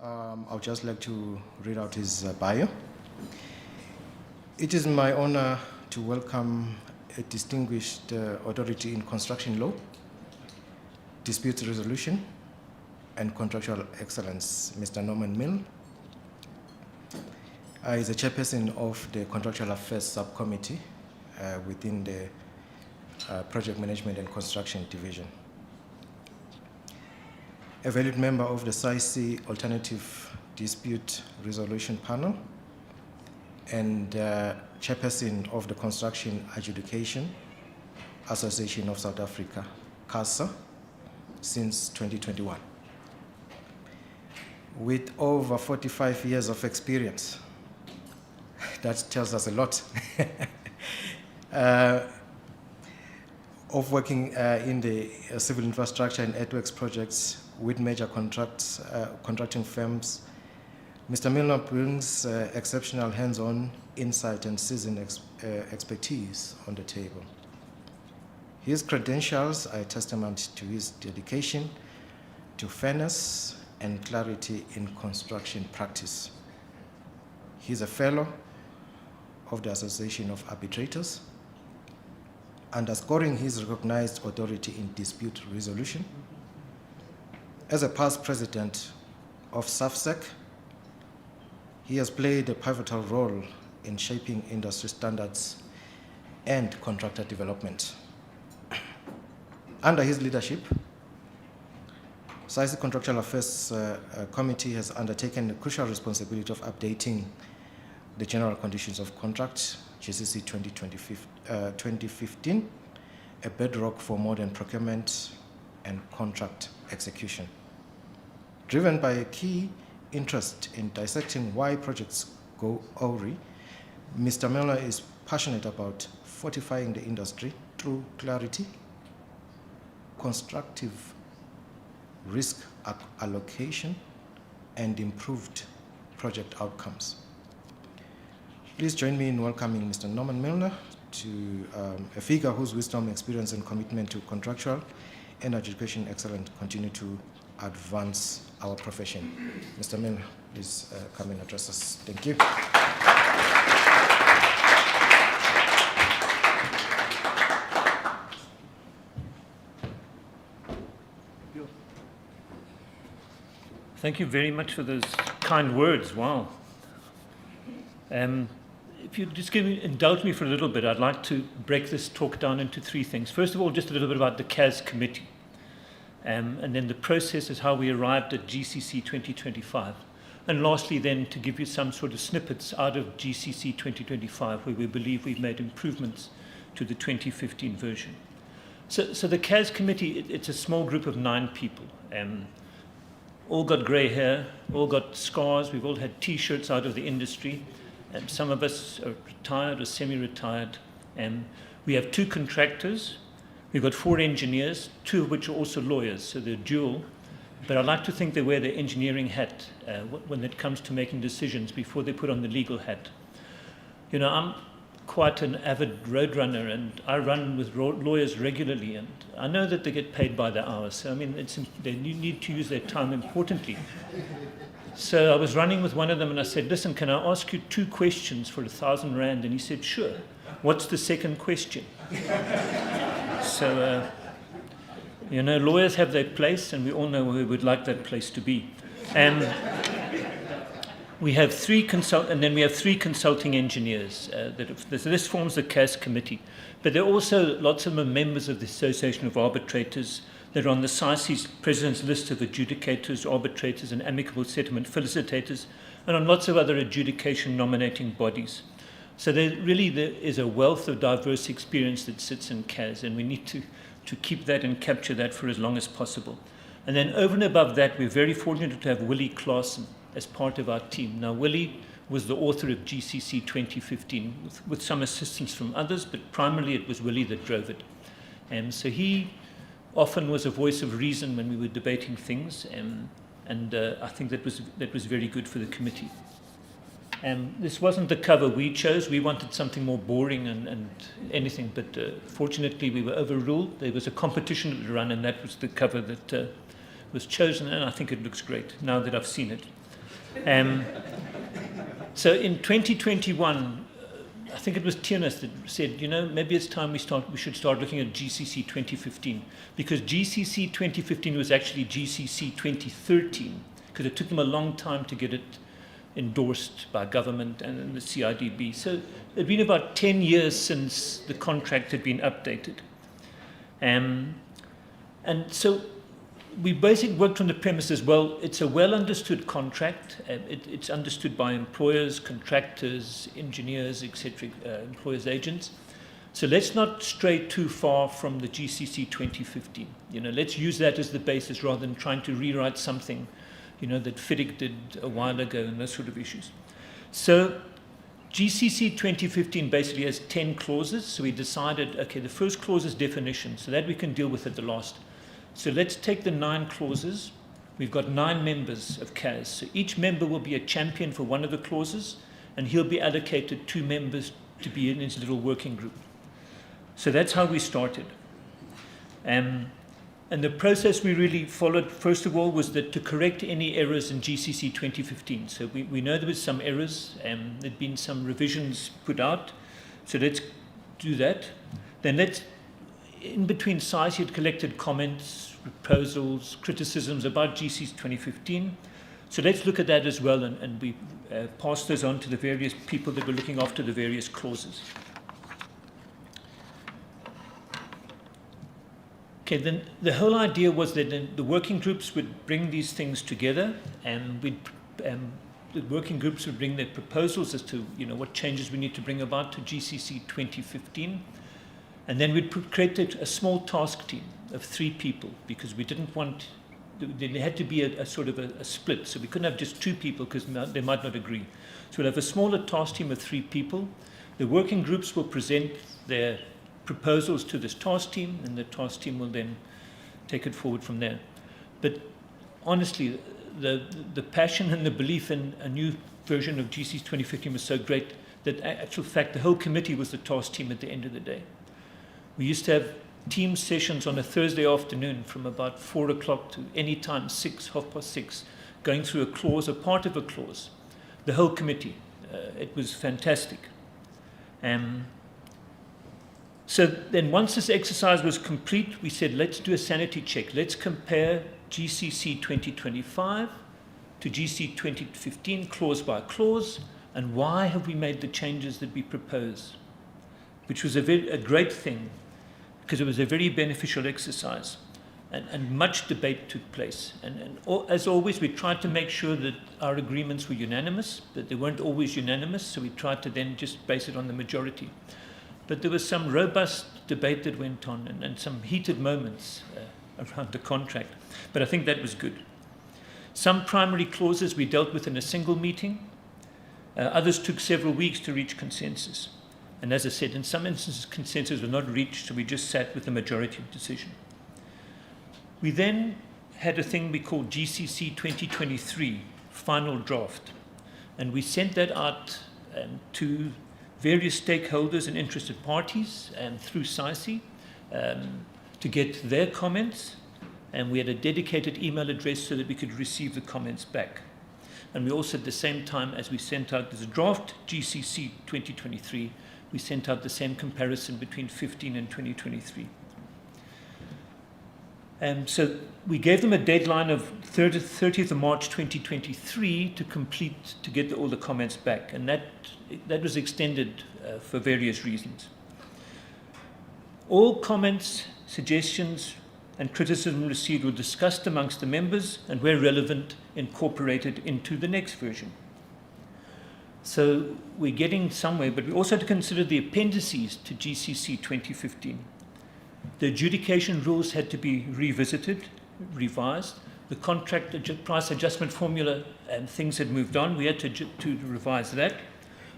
I would just like to read out his bio. It is my honor to welcome a distinguished authority in construction law, dispute resolution, and contractual excellence, Mr. Norman Mill. He is the chairperson of the Contractual Affairs Subcommittee within the Project Management and Construction Division. A valued member of the SAICE Alternative Dispute Resolution Panel and chairperson of the Construction Adjudication Association of South Africa, CASA, since 2021. With over 45 years of experience, that tells us a lot. Of working in the civil infrastructure and earthworks projects with major contracting firms, Mr. Milner brings exceptional hands-on insight and seasoned expertise on the table. His credentials are a testament to his dedication to fairness and clarity in construction practice. He is a fellow of the Association of Arbitrators, underscoring his recognized authority in dispute resolution. As a past president of SAFSEC, he has played a pivotal role in shaping industry standards and contractor development. Under his leadership, SAICE Contractual Affairs Committee has undertaken the crucial responsibility of updating the General Conditions of Contract, GCC 2015, a bedrock for modern procurement and contract execution. Driven by a key interest in dissecting why projects go awry, Mr. Milner is passionate about fortifying the industry through clarity, constructive risk allocation, and improved project outcomes. Please join me in welcoming Mr. Norman Milner, to a figure whose wisdom, experience, and commitment to contractual and adjudication excellence continue to advance our profession. Mr. Milner, please come and address us. Thank you. Thank you very much for those kind words. Wow. If you just indulge me for a little bit, I'd like to break this talk down into three things. First of all, just a little bit about the CAS committee. And then the process is how we arrived at GCC 2025. And lastly, then, to give you some sort of snippets out of GCC 2025, where we believe we've made improvements to the 2015 version. So the CAS committee, it's a small group of 9 people. All got grey hair, all got scars, we've all had T-shirts out of the industry. Some of us are retired or semi-retired. We have 2 contractors. We've got 4 engineers, 2 of which are also lawyers, so they're dual. But I like to think they wear their engineering hat when it comes to making decisions before they put on the legal hat. You know, I'm quite an avid road runner, and I run with lawyers regularly, and I know that they get paid by the hour. So, I mean, they need to use their time importantly. So I was running with one of them, and I said, listen, can I ask you 2 questions for 1,000 Rand? And he said, sure. What's the second question? So, you know, lawyers have their place, and we all know where we would like that place to be. We have 3 consulting engineers. This forms the CAS committee. But there are also lots of members of the Association of Arbitrators that are on the SAICE's President's List of Adjudicators, Arbitrators, and Amicable Settlement Facilitators, and on lots of other adjudication nominating bodies. So there is a wealth of diverse experience that sits in CAS, and we need to keep that and capture that for as long as possible. And then over and above that, we're very fortunate to have Willie Claassen as part of our team. Now, Willie was the author of GCC 2015 with some assistance from others, but primarily it was Willie that drove it. So he often was a voice of reason when we were debating things, and I think that was very good for the committee. This wasn't the cover we chose. We wanted something more boring and anything, but fortunately we were overruled. There was a competition to run, and that was the cover that was chosen, and I think it looks great now that I've seen it. So in 2021, I think it was Tienes that said, you know, maybe it's time we should start looking at GCC 2015, because GCC 2015 was actually GCC 2013, because it took them a long time to get it endorsed by government and the CIDB. So it had been about 10 years since the contract had been updated. And so we basically worked on the premise as well, it's a well understood contract. It's understood by employers, contractors, engineers, etc., employers' agents. So let's not stray too far from the GCC 2015. You know, let's use that as the basis rather than trying to rewrite something, you know, that FIDIC did a while ago and those sort of issues. So GCC 2015 basically has 10 clauses. So we decided, okay, the first clause is definition, so that we can deal with at the last. So let's take the 9 clauses. We've got 9 members of CAS. So each member will be a champion for one of the clauses, and he'll be allocated 2 members to be in his little working group. So that's how we started. And the process we really followed, first of all, was that to correct any errors in GCC 2015. So we know there was some errors, and there'd been some revisions put out. So let's do that. Then in between SAICE, had collected comments, proposals, criticisms about GCC 2015. So let's look at that as well, and we pass those on to the various people that were looking after the various clauses. Okay, then the whole idea was that the working groups would bring these things together, and the working groups would bring their proposals as to, you know, what changes we need to bring about to GCC 2015. And then we'd create a small task team of 3 people, because we didn't want, there had to be a sort of a split. So we couldn't have just 2 people because they might not agree. So we'll have a smaller task team of 3 people. The working groups will present their proposals to this task team, and the task team will then take it forward from there. But honestly, the passion and the belief in a new version of GCC 2015 was so great that in actual fact the whole committee was the task team at the end of the day. We used to have team sessions on a Thursday afternoon from about 4 o'clock to any time, 6, 6:30, going through a clause, a part of a clause, the whole committee. It was fantastic. So then once this exercise was complete, we said, let's do a sanity check. Let's compare GCC 2025 to GCC 2015 clause by clause, and why have we made the changes that we propose, which was a great thing, because it was a very beneficial exercise, and much debate took place. And as always, we tried to make sure that our agreements were unanimous, but they weren't always unanimous, so we tried to then just base it on the majority. but there was some robust debate that went on and some heated moments around the contract. But I think that was good. Some primary clauses we dealt with in a single meeting. Others took several weeks to reach consensus. And as I said, in some instances, consensus was not reached, so we just sat with the majority decision. We then had a thing we called GCC 2023, final draft. And we sent that out to various stakeholders and interested parties through SAICE to get their comments. And we had a dedicated email address so that we could receive the comments back. And we also, at the same time as we sent out this draft GCC 2023, we sent out the same comparison between 15 and 2023. So we gave them a deadline of 30th of March 2023 to complete, to get all the comments back. And that was extended for various reasons. All comments, suggestions, and criticism received were discussed amongst the members and, where relevant, incorporated into the next version. So we're getting somewhere, but we also had to consider the appendices to GCC 2015. The adjudication rules had to be revisited, revised. The contract price adjustment formula and things had moved on. We had to revise that.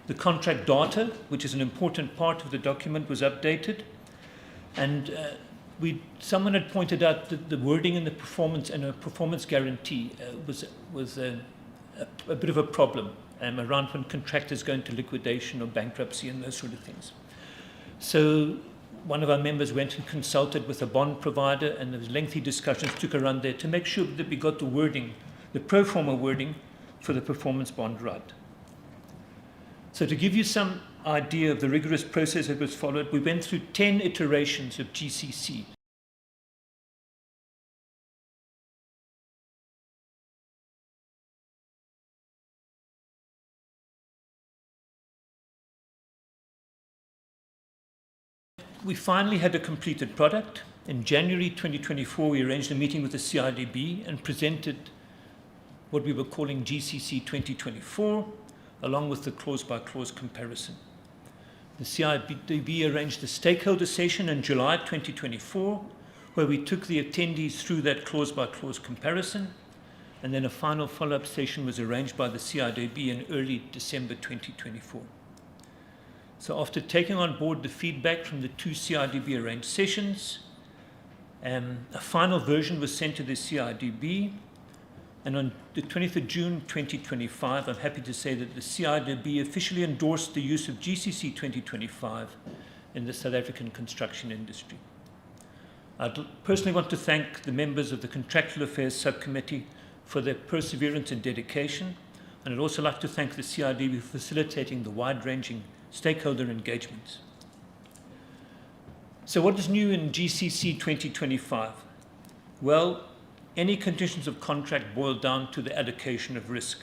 The contract data, which is an important part of the document, was updated. And someone had pointed out that the wording in the performance and a performance guarantee was a bit of a problem around when contractors go into liquidation or bankruptcy and those sort of things. So one of our members went and consulted with a bond provider, and there was lengthy discussions took around there to make sure that we got the wording, the pro forma wording for the performance bond right. So to give you some idea of the rigorous process that was followed, we went through 10 iterations of GCC. We finally had a completed product. In January 2024, we arranged a meeting with the CIDB and presented what we were calling GCC 2024, along with the clause-by-clause comparison. The CIDB arranged a stakeholder session in July 2024, where we took the attendees through that clause-by-clause comparison, and then a final follow-up session was arranged by the CIDB in early December 2024. So after taking on board the feedback from the two CIDB arranged sessions, a final version was sent to the CIDB, and on the 20th of June 2025, I'm happy to say that the CIDB officially endorsed the use of GCC 2025 in the South African construction industry. I'd personally want to thank the members of the Contractual Affairs Subcommittee for their perseverance and dedication, and I'd also like to thank the CIDB for facilitating the wide-ranging stakeholder engagements. So what is new in GCC 2025? Well, any conditions of contract boil down to the allocation of risk.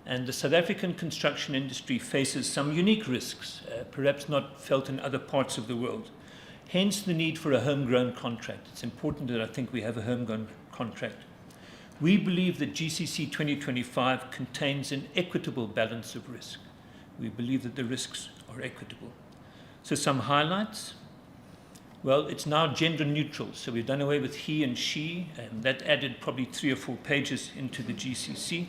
And the South African construction industry faces some unique risks, perhaps not felt in other parts of the world. Hence the need for a homegrown contract. It's important that I think we have a homegrown contract. We believe that GCC 2025 contains an equitable balance of risk. We believe that the risks are equitable. So some highlights. Well, it's now gender neutral, so we've done away with he and she, and that added probably 3 or 4 pages into the GCC.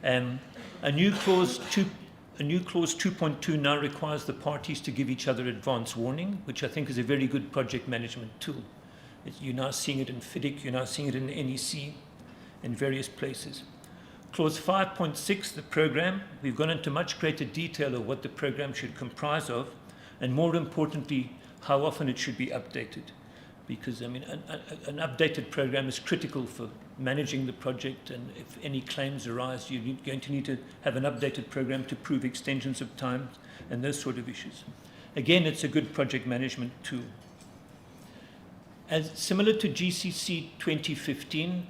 A new clause 2.2 now requires the parties to give each other advance warning, which I think is a very good project management tool. You're now seeing it in FIDIC, you're now seeing it in the NEC, in various places. Clause 5.6, the program, we've gone into much greater detail of what the program should comprise of, and more importantly, how often it should be updated. Because, I mean, an updated program is critical for managing the project, and if any claims arise, you're going to need to have an updated program to prove extensions of time and those sort of issues. Again, it's a good project management tool. As similar to GCC 2015,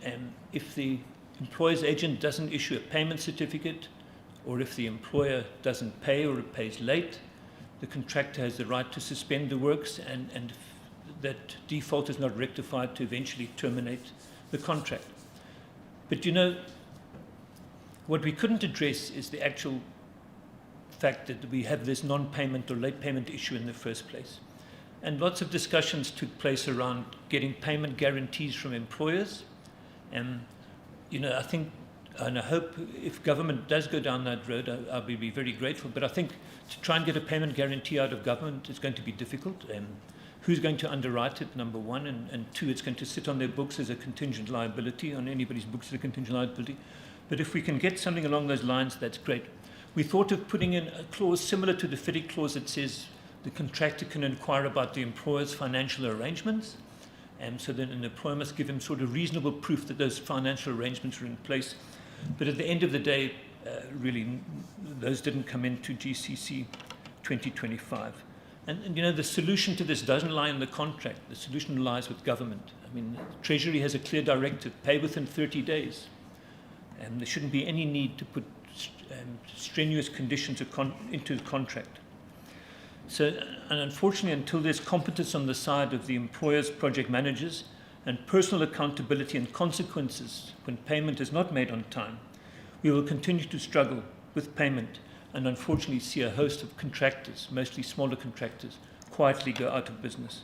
if the employer's agent doesn't issue a payment certificate, or if the employer doesn't pay or it pays late, the contractor has the right to suspend the works, and if that default is not rectified, to eventually terminate the contract. But you know, what we couldn't address is the actual fact that we have this non-payment or late payment issue in the first place. And lots of discussions took place around getting payment guarantees from employers. And, I think, and I hope if government does go down that road, I'll be very grateful. But I think to try and get a payment guarantee out of government is going to be difficult. Who's going to underwrite it, number one, and two, it's going to sit on their books as a contingent liability, on anybody's books as a contingent liability. But if we can get something along those lines, that's great. We thought of putting in a clause similar to the FIDIC clause that says the contractor can inquire about the employer's financial arrangements, and so then an employer must give him sort of reasonable proof that those financial arrangements are in place. But at the end of the day, really, those didn't come into GCC 2025. And the solution to this doesn't lie in the contract. The solution lies with government. I mean, Treasury has a clear directive, pay within 30 days. And there shouldn't be any need to put strenuous conditions into the contract. So, and unfortunately, until there's competence on the side of the employers, project managers, and personal accountability and consequences when payment is not made on time, we will continue to struggle with payment and unfortunately see a host of contractors, mostly smaller contractors, quietly go out of business.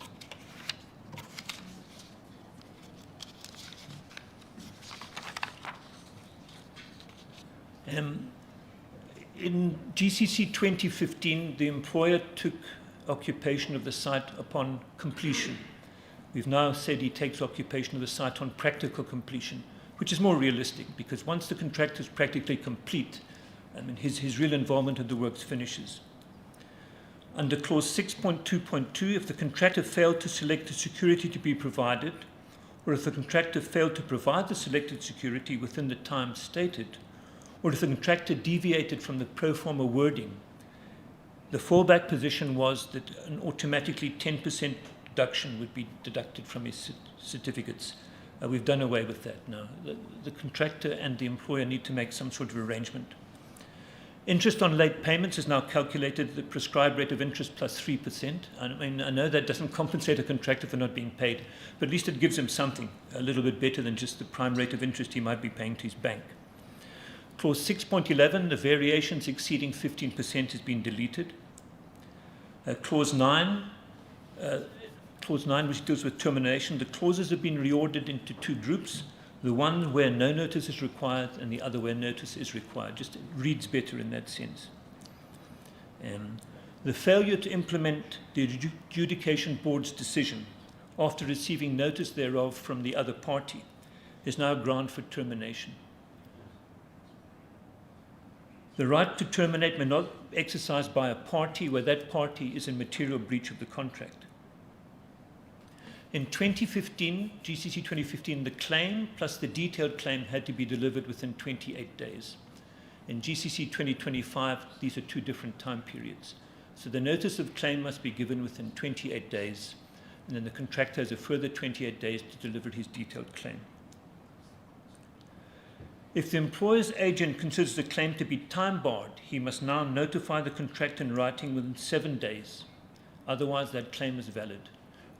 In GCC 2015, the employer took occupation of the site upon completion. We've now said he takes occupation of the site on practical completion, which is more realistic because once the contract is practically complete, his real involvement in the works finishes. Under clause 6.2.2, if the contractor failed to select the security to be provided, or if the contractor failed to provide the selected security within the time stated, or if the contractor deviated from the pro forma wording, the fallback position was that an automatically 10% deduction would be deducted from his certificates. We've done away with that now. The contractor and the employer need to make some sort of arrangement. Interest on late payments is now calculated at the prescribed rate of interest plus 3%. I know that doesn't compensate a contractor for not being paid, but at least it gives him something a little bit better than just the prime rate of interest he might be paying to his bank. Clause 6.11, the variations exceeding 15% has been deleted. Clause 9, which deals with termination, the clauses have been reordered into two groups. The one where no notice is required and the other where notice is required. Just reads better in that sense. The failure to implement the adjudication board's decision after receiving notice thereof from the other party is now ground for termination. The right to terminate may not be exercised by a party where that party is in material breach of the contract. In 2015, GCC 2015, the claim plus the detailed claim had to be delivered within 28 days. In GCC 2025, these are two different time periods. So the notice of claim must be given within 28 days, and then the contractor has a further 28 days to deliver his detailed claim. If the employer's agent considers the claim to be time-barred, he must now notify the contractor in writing within 7 days. Otherwise, that claim is valid.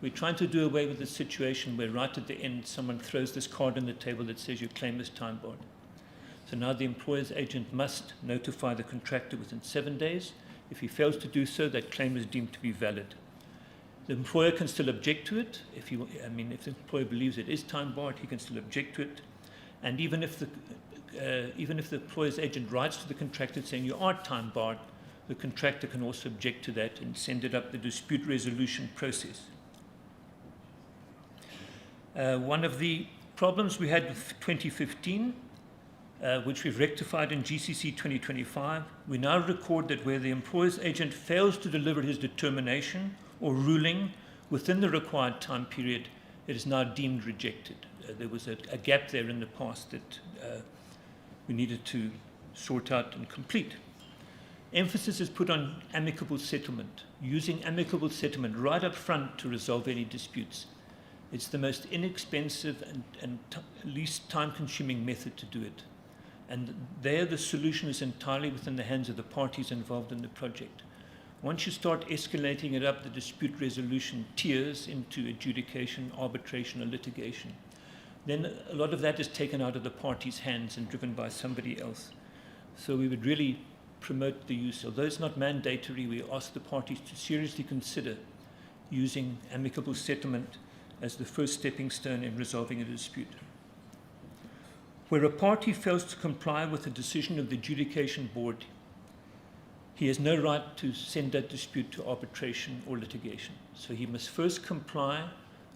We're trying to do away with the situation where right at the end someone throws this card on the table that says your claim is time-barred. So now the employer's agent must notify the contractor within 7 days. If he fails to do so, that claim is deemed to be valid. The employer can still object to it. If the employer believes it is time-barred, he can still object to it. And even if the employer's agent writes to the contractor saying you are time-barred, the contractor can also object to that and send it up the dispute resolution process. One of the problems we had with 2015, which we've rectified in GCC 2025, we now record that where the employer's agent fails to deliver his determination or ruling within the required time period, it is now deemed rejected. There was a gap there in the past that we needed to sort out and complete. Emphasis is put on amicable settlement, using amicable settlement right up front to resolve any disputes. It's the most inexpensive and least time-consuming method to do it. And there the solution is entirely within the hands of the parties involved in the project. Once you start escalating it up the dispute resolution tiers into adjudication, arbitration, or litigation, then a lot of that is taken out of the parties' hands and driven by somebody else. So we would really promote the use, although it's not mandatory, we ask the parties to seriously consider using amicable settlement as the first stepping stone in resolving a dispute. Where a party fails to comply with the decision of the adjudication board, he has no right to send that dispute to arbitration or litigation. So he must first comply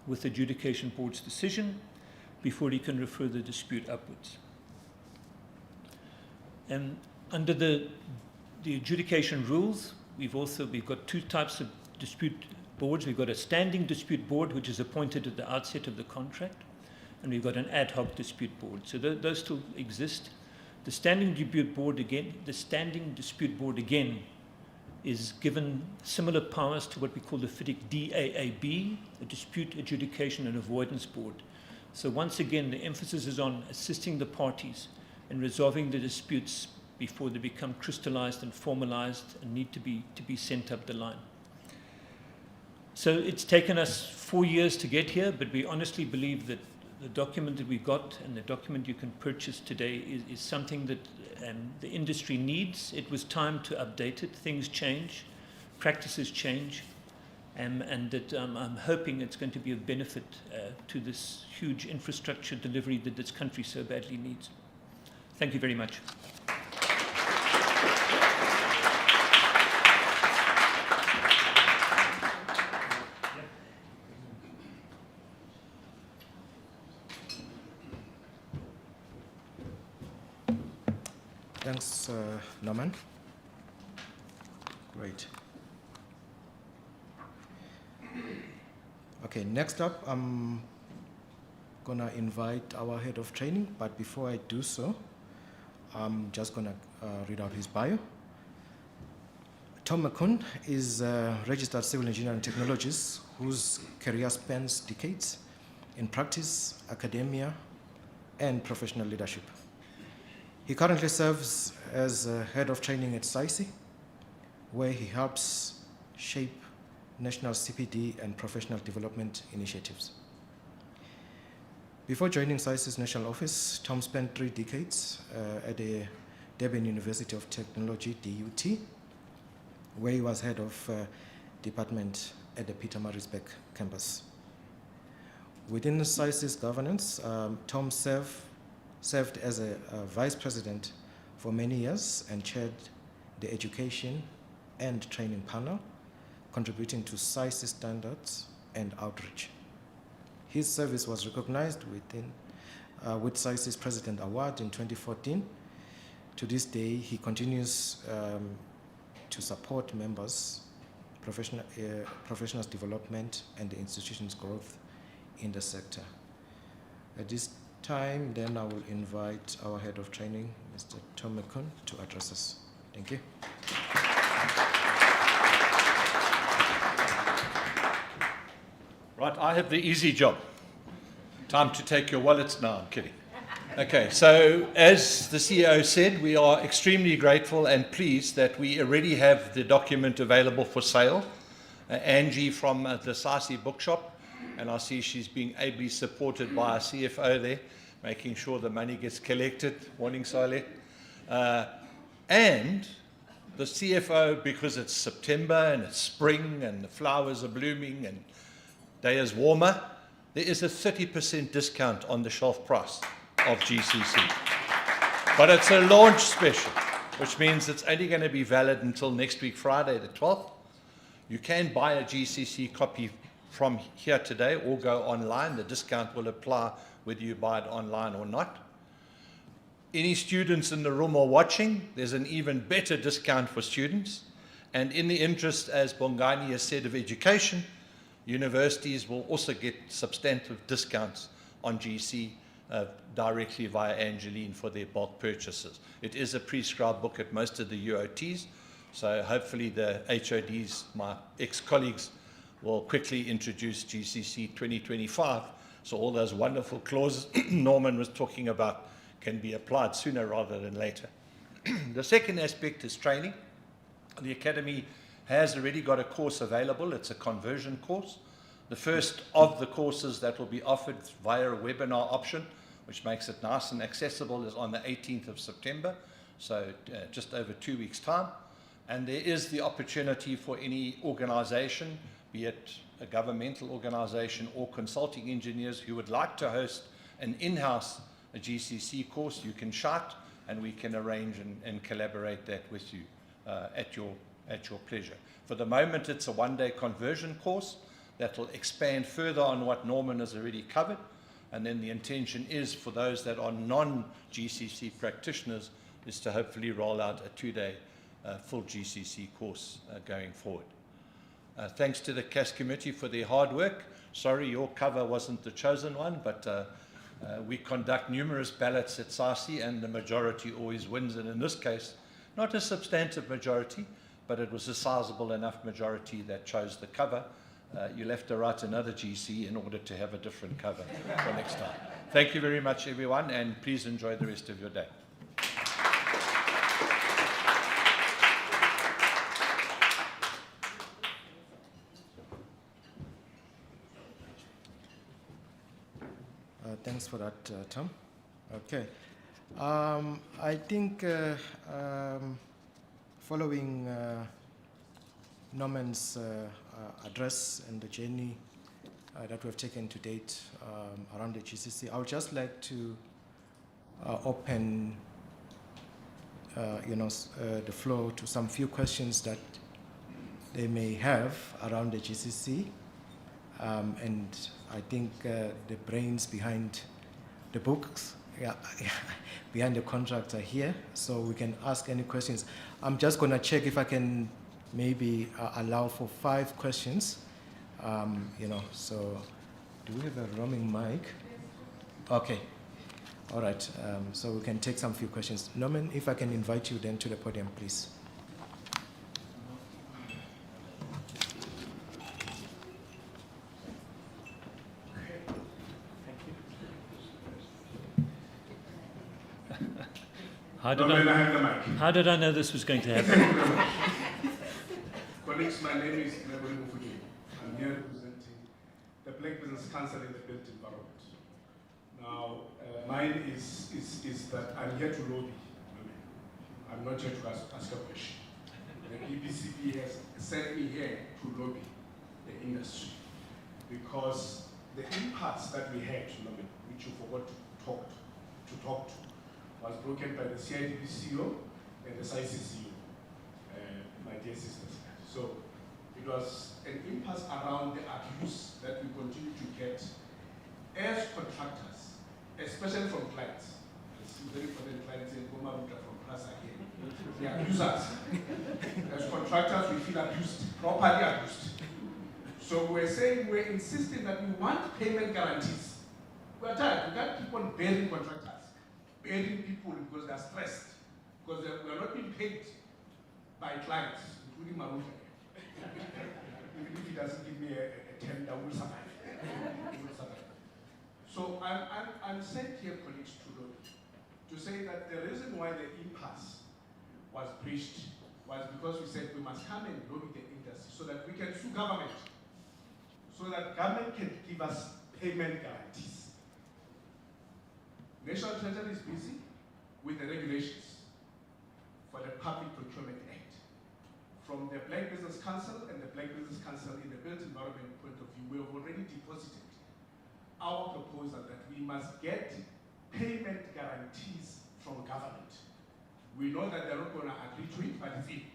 with the adjudication board's decision before he can refer the dispute upwards. And under the adjudication rules, we've got two types of dispute boards. We've got a standing dispute board, which is appointed at the outset of the contract, and we've got an ad hoc dispute board. So those still exist. The standing dispute board again is given similar powers to what we call the FIDIC DAAB, the Dispute Adjudication and Avoidance Board. So once again, the emphasis is on assisting the parties in resolving the disputes before they become crystallized and formalized and need to be sent up the line. So it's taken us 4 years to get here, but we honestly believe that the document that we've got and the document you can purchase today is something that the industry needs. It was time to update it. Things change, practices change, and that I'm hoping it's going to be of benefit to this huge infrastructure delivery that this country so badly needs. Thank you very much. Thanks, Norman. Great. Okay, next up, I'm gonna invite our head of training, but before I do so, I'm just gonna read out his bio. Tom McCune is a registered civil engineer and technologist whose career spans decades in practice, academia, and professional leadership. He currently serves as head of training at SAICE, where he helps shape national CPD and professional development initiatives. Before joining SAICE's national office, Tom spent 3 decades at the Durban University of Technology, DUT, where he was head of department at the Pietermaritzburg campus. Within SAICE's governance, Tom served as a vice president for many years and chaired the education and training panel, contributing to SAICE standards and outreach. His service was recognized with SAICE's President Award in 2014. To this day, he continues to support members, professionals' development, and the institution's growth in the sector. At this time, then I will invite our head of training, Mr. Tom McCune, to address us. Thank you. Right, I have the easy job. Time to take your wallets now, I'm kidding. Okay, so as the CEO said, we are extremely grateful and pleased that we already have the document available for sale. Angie from the SAICE bookshop, and I see she's being ably supported by our CFO there, making sure the money gets collected. Morning, Saleh. And the CFO, because it's September and it's spring and the flowers are blooming and day is warmer, there is a 30% discount on the shelf price of GCC. But it's a launch special, which means it's only going to be valid until next week, Friday the 12th. You can buy a GCC copy from here today or go online. The discount will apply whether you buy it online or not. Any students in the room or watching, there's an even better discount for students. And in the interest, as Bongani has said, of education, universities will also get substantive discounts on GC directly via Angeline for their bulk purchases. It is a prescribed book at most of the UOTs, so hopefully the HODs, my ex-colleagues, will quickly introduce GCC 2025, so all those wonderful clauses Norman was talking about can be applied sooner rather than later. The second aspect is training. The Academy has already got a course available. It's a conversion course. The first of the courses that will be offered via a webinar option, which makes it nice and accessible, is on the 18th of September. so just over 2 weeks' time. And there is the opportunity for any organization, be it a governmental organization or consulting engineers who would like to host an in-house GCC course. You can shout and we can arrange and collaborate that with you at your pleasure. For the moment, it's a one-day conversion course that will expand further on what Norman has already covered. And then the intention is for those that are non-GCC practitioners is to hopefully roll out a 2-day full GCC course going forward. Thanks to the CAS committee for their hard work. Sorry, your cover wasn't the chosen one, but we conduct numerous ballots at SAICE and the majority always wins. And in this case, not a substantive majority, but it was a sizable enough majority that chose the cover. You'll have to write another GC in order to have a different cover for next time. Thank you very much, everyone, and please enjoy the rest of your day. Thanks for that, Tom. Okay. I think following Norman's address and the journey that we have taken to date around the GCC, I would just like to open the floor to some few questions that they may have around the GCC. And I think the brains behind the books, behind the contract are here, so we can ask any questions. I'm just going to check if I can maybe allow for 5 questions. So do we have a roaming mic? Okay. All right. So we can take some few questions. Norman, if I can invite you then to the podium, please. How did I know this was going to happen? Colleagues, my name is Mebuli Mufuji. I'm here representing the Black Business Council in the built environment. Now, mine is that I'm here to lobby women. I'm not here to ask a question. The BBCP has sent me here to lobby the industry because the impasse that we had, which you forgot to talk to, was broken by the CIDB CEO and the SAICE CEO, my dear sisters. So it was an impasse around the abuse that we continue to get as contractors, especially from clients. It's very important clients in Goma from Prasa here. They abuse us. As contractors, we feel abused, properly abused. So we're saying, we're insisting that we want payment guarantees. We're tired. We can't keep on bearing contractors. Paying people because they're stressed, because we are not being paid by clients, including Maruja. Even if he doesn't give me a 10, I will survive. So I'm sent here, colleagues, to say that the reason why the impasse was breached was because we said we must come and lobby the industry so that we can sue government, so that government can give us payment guarantees. National Treasury is busy with the regulations for the Public Procurement Act. From the Black Business Council and the Black Business Council in the built environment point of view, we have already deposited our proposal that we must get payment guarantees from government. We know that they're not going to agree to it, but it's in.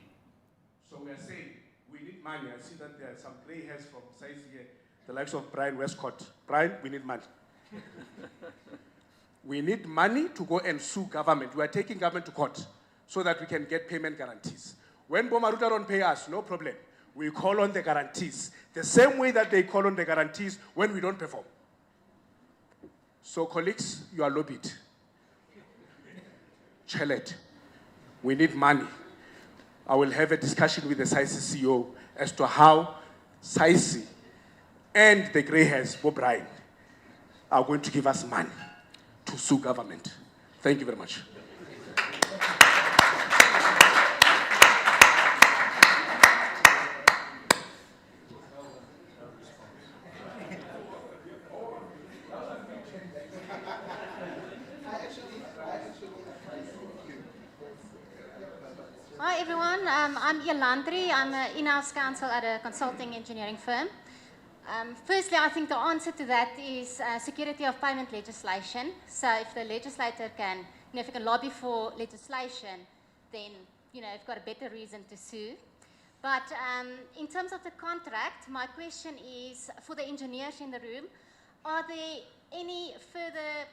So we are saying we need money. I see that there are some gray hairs from SAICE here, the likes of Brian Westcott. Brian, we need money. We need money to go and sue government. We are taking government to court so that we can get payment guarantees. When Bomaruta don't pay us, no problem. We call on the guarantees, the same way that they call on the guarantees when we don't perform. So colleagues, you are lobbied. Chelet, we need money. I will have a discussion with the SAICE CEO as to how SAICE and the grey hairs, Bob Ryan, are going to give us money to sue government. Thank you very much. Hi everyone, I'm Yolandri. I'm an in-house counsel at a consulting engineering firm. Firstly, I think the answer to that is security of payment legislation. So if the legislator can, if you can lobby for legislation, then you've got a better reason to sue. But in terms of the contract, my question is for the engineers in the room, are there any further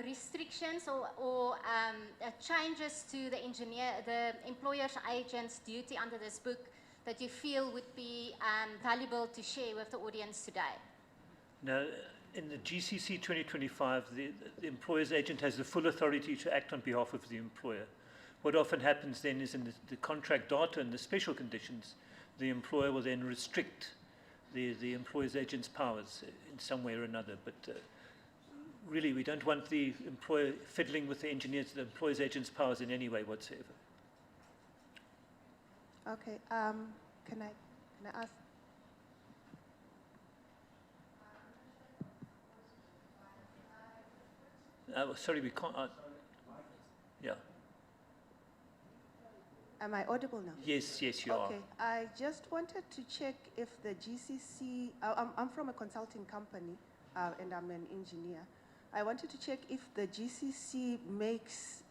restrictions or changes to the employer's agent's duty under this book that you feel would be valuable to share with the audience today? Now, in the GCC 2025, the employer's agent has the full authority to act on behalf of the employer. What often happens then is in the contract data and the special conditions, the employer will then restrict the employer's agent's powers in some way or another. But really, we don't want the employer fiddling with the employer's agent's powers in any way whatsoever. Okay, can I ask? Sorry, we can't. Yeah. Am I audible now? Yes, you are. Okay, I just wanted to check if the GCC, I'm from a consulting company and I'm an engineer. I wanted to check if the GCC makes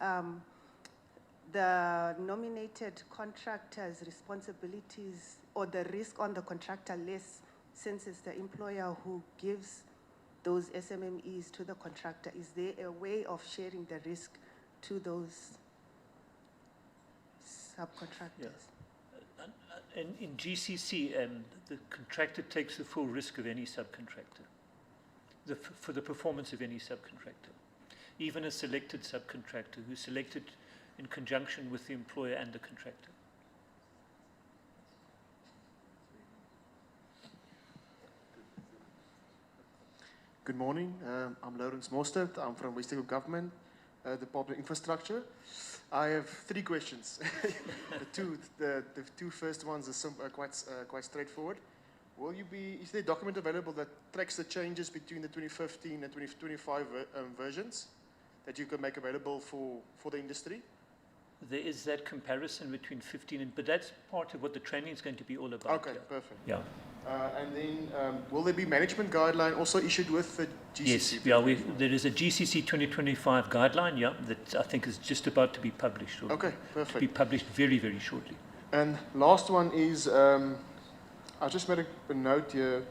the nominated contractor's responsibilities or the risk on the contractor less, since it's the employer who gives those SMMEs to the contractor. Is there a way of sharing the risk to those subcontractors? Yeah. In GCC, the contractor takes the full risk of any subcontractor, for the performance of any subcontractor, even a selected subcontractor who's selected in conjunction with the employer and the contractor. Good morning. I'm Lawrence Mostert. I'm from Western Government, Department of Infrastructure. I have 3 questions. the two first ones are quite straightforward. Is there a document available that tracks the changes between the 2015 and 2025 versions that you can make available for the industry? There is that comparison between 15 but that's part of what the training is going to be all about. Okay, yeah. perfect. Yeah. And then, will there be management guideline also issued with the GCC? Yes, yeah, there is a GCC 2025 guideline, yeah, that I think is just about to be published. Okay, perfect. To be published very, very shortly. And last one is, I just made a note here.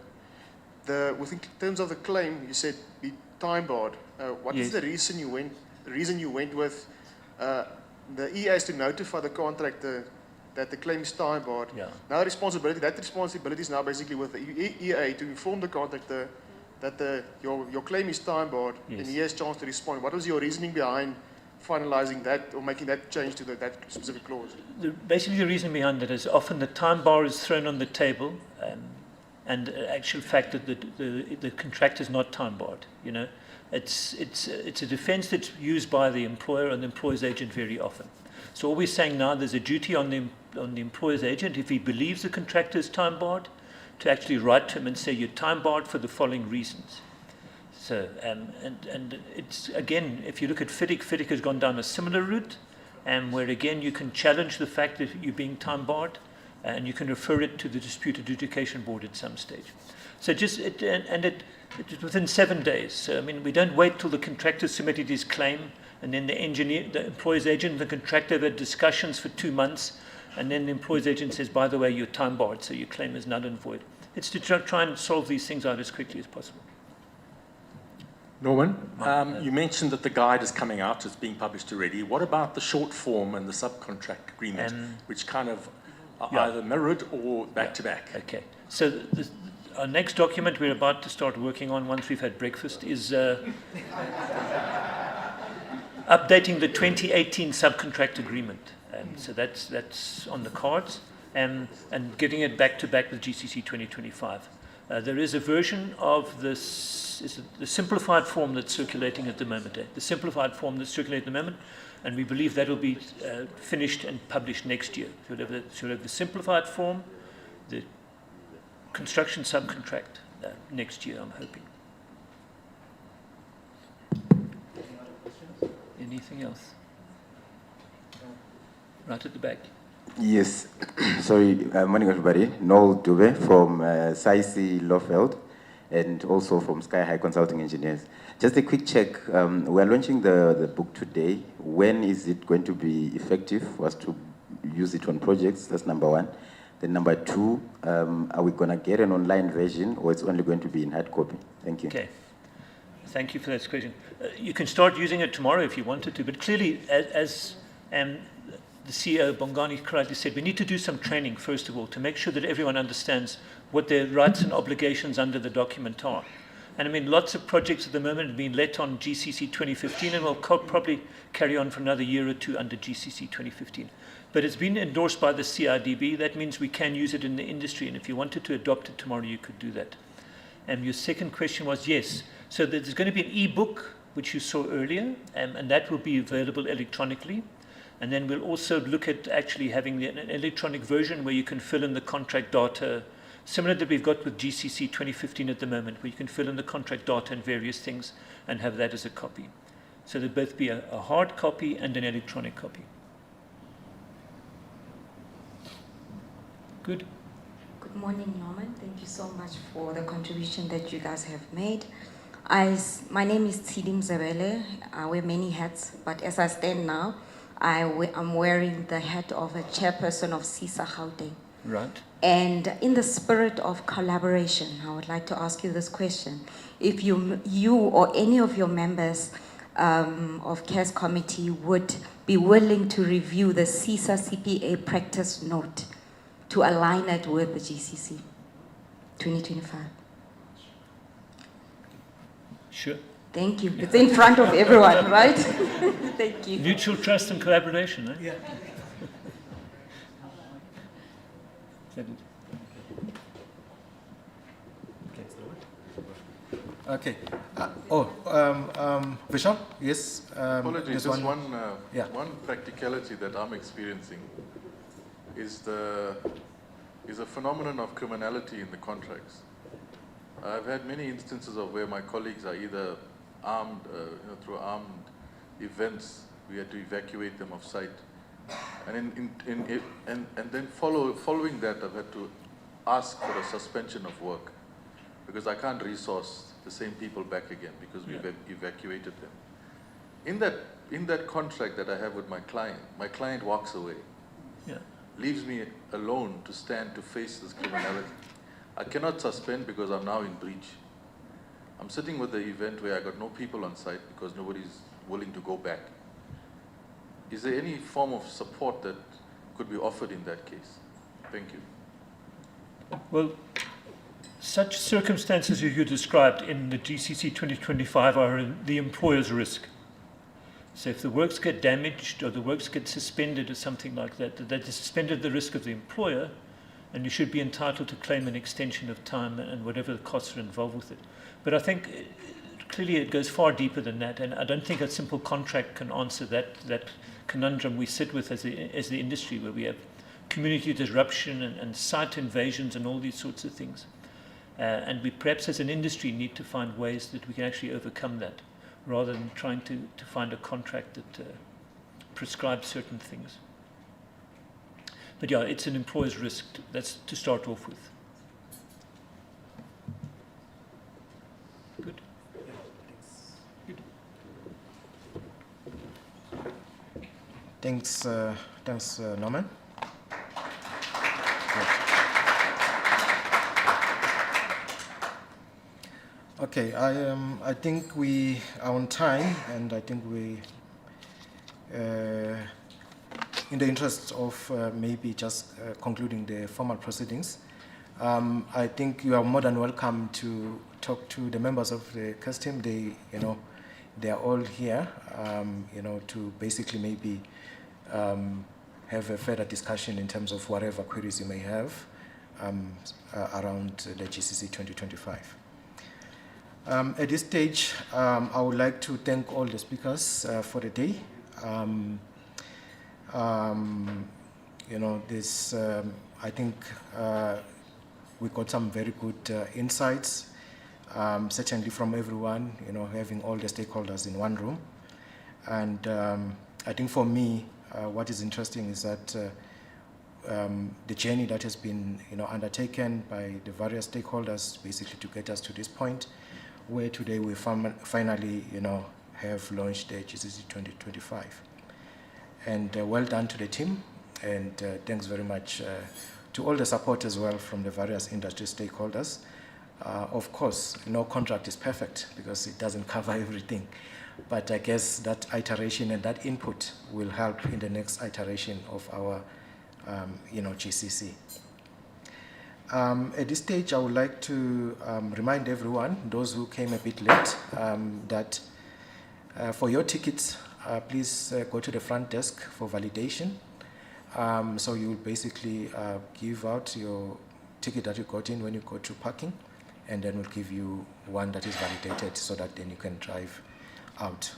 In terms of the claim, you said be time barred. What is the reason you went with the EA is to notify the contractor that the claim is time barred? Yeah. Now that responsibility is now basically with the EA to inform the contractor that your claim is time barred, and he has a chance to respond. What was your reasoning behind finalizing that or making that change to that specific clause? Basically, the reason behind that is often the time bar is thrown on the table, and the actual fact that the contract is not time barred. It's a defence that's used by the employer and the employer's agent very often. So all we're saying now, there's a duty on the employer's agent, if he believes the contractor is time barred, to actually write to him and say you're time barred for the following reasons. So and it's, again, if you look at FIDIC has gone down a similar route, where again you can challenge the fact that you're being time barred, and you can refer it to the dispute adjudication board at some stage. So it's within 7 days. So I mean, we don't wait till the contractor submitted his claim, and then the employer's agent and the contractor have had discussions for 2 months, and then the employer's agent says, by the way, you're time barred, so your claim is null and void. It's to try and solve these things out as quickly as possible. Norman, you mentioned that the guide is coming out, it's being published already. What about the short form and the subcontract agreement, which kind of are either mirrored or back-to-back? Okay. So our next document we're about to start working on once we've had breakfast is updating the 2018 subcontract agreement. So that's on the cards, and getting it back-to-back with GCC 2025. There is a version of this, the simplified form that's circulating at the moment. The simplified form that's circulating at the moment, and we believe that will be finished and published next year. So we'll have the simplified form, the construction subcontract next year, I'm hoping. Anything else? Right at the back. Yes. Sorry, morning everybody. Noel Dube from SAICE Lawfield and also from Sky High Consulting Engineers. Just a quick check. We're launching the book today. When is it going to be effective for us to use it on projects? That's number one. Then number two, are we going to get an online version or it's only going to be in hard copy? Thank you. Okay. Thank you for that question. You can start using it tomorrow if you wanted to, but clearly, as the CEO Bongani correctly said, we need to do some training, first of all, to make sure that everyone understands what their rights and obligations under the document are. And I mean, lots of projects at the moment have been let on GCC 2015 and will probably carry on for another year or two under GCC 2015. But it's been endorsed by the CIDB. That means we can use it in the industry. And if you wanted to adopt it tomorrow, you could do that. And your second question was, yes. So there's going to be an e-book, which you saw earlier, and that will be available electronically. And then we'll also look at actually having an electronic version where you can fill in the contract data, similar that we've got with GCC 2015 at the moment, where you can fill in the contract data and various things and have that as a copy. So there'll both be a hard copy and an electronic copy. Good. Good morning, Norman. Thank you so much for the contribution that you guys have made. My name is Tsidim Zabele. I wear many hats, but as I stand now, I'm wearing the hat of a chairperson of SAICE Gauteng. Right. And in the spirit of collaboration, I would like to ask you this question. If you or any of your members of CAS committee would be willing to review the SAICE CPA practice note to align it with the GCC 2025. Sure. Thank you. It's in front of everyone, right? Thank you. Mutual trust and collaboration, eh? Yeah. Okay. Vishal, yes. Apologies, just one practicality that I'm experiencing is a phenomenon of criminality in the contracts. I've had many instances of where my colleagues are either armed, through armed events, we had to evacuate them off site. And then following that, I've had to ask for a suspension of work because I can't resource the same people back again because we've evacuated them. In that contract that I have with my client walks away, leaves me alone to stand to face this criminality. I cannot suspend because I'm now in breach. I'm sitting with the event where I got no people on site because nobody's willing to go back. Is there any form of support that could be offered in that case? Thank you. Well, such circumstances as you described in the GCC 2025 are the employer's risk. So if the works get damaged or the works get suspended or something like that, that is suspended the risk of the employer, and you should be entitled to claim an extension of time and whatever the costs are involved with it. But I think clearly it goes far deeper than that, and I don't think a simple contract can answer that conundrum we sit with as the industry, where we have community disruption and site invasions and all these sorts of things. And we perhaps as an industry need to find ways that we can actually overcome that, rather than trying to find a contract that prescribes certain things. But yeah, it's an employer's risk. That's to start off with. Good. Good. Thanks, Norman. Okay, I think we are on time, and I think we, in the interest of maybe just concluding the formal proceedings, I think you are more than welcome to talk to the members of the CAS team. They are all here, to basically maybe have a further discussion in terms of whatever queries you may have around the GCC 2025. At this stage, I would like to thank all the speakers for the day. I think we got some very good insights, certainly from everyone, having all the stakeholders in one room. And I think for me, what is interesting is that the journey that has been undertaken by the various stakeholders, basically to get us to this point, where today we finally have launched the GCC 2025. And well done to the team, and thanks very much to all the support as well from the various industry stakeholders. Of course, no contract is perfect because it doesn't cover everything, but I guess that iteration and that input will help in the next iteration of our GCC. At this stage, I would like to remind everyone, those who came a bit late, that for your tickets, please go to the front desk for validation. So you will basically give out your ticket that you got in when you go to parking, and then we'll give you one that is validated so that then you can drive out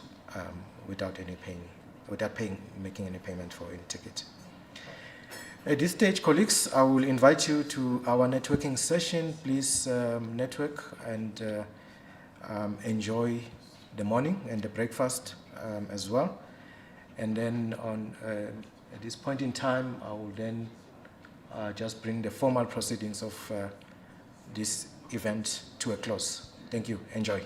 without making any payment for any ticket. At this stage, colleagues, I will invite you to our networking session. Please network and enjoy the morning and the breakfast as well. And then at this point in time, I will then just bring the formal proceedings of this event to a close. Thank you. Enjoy.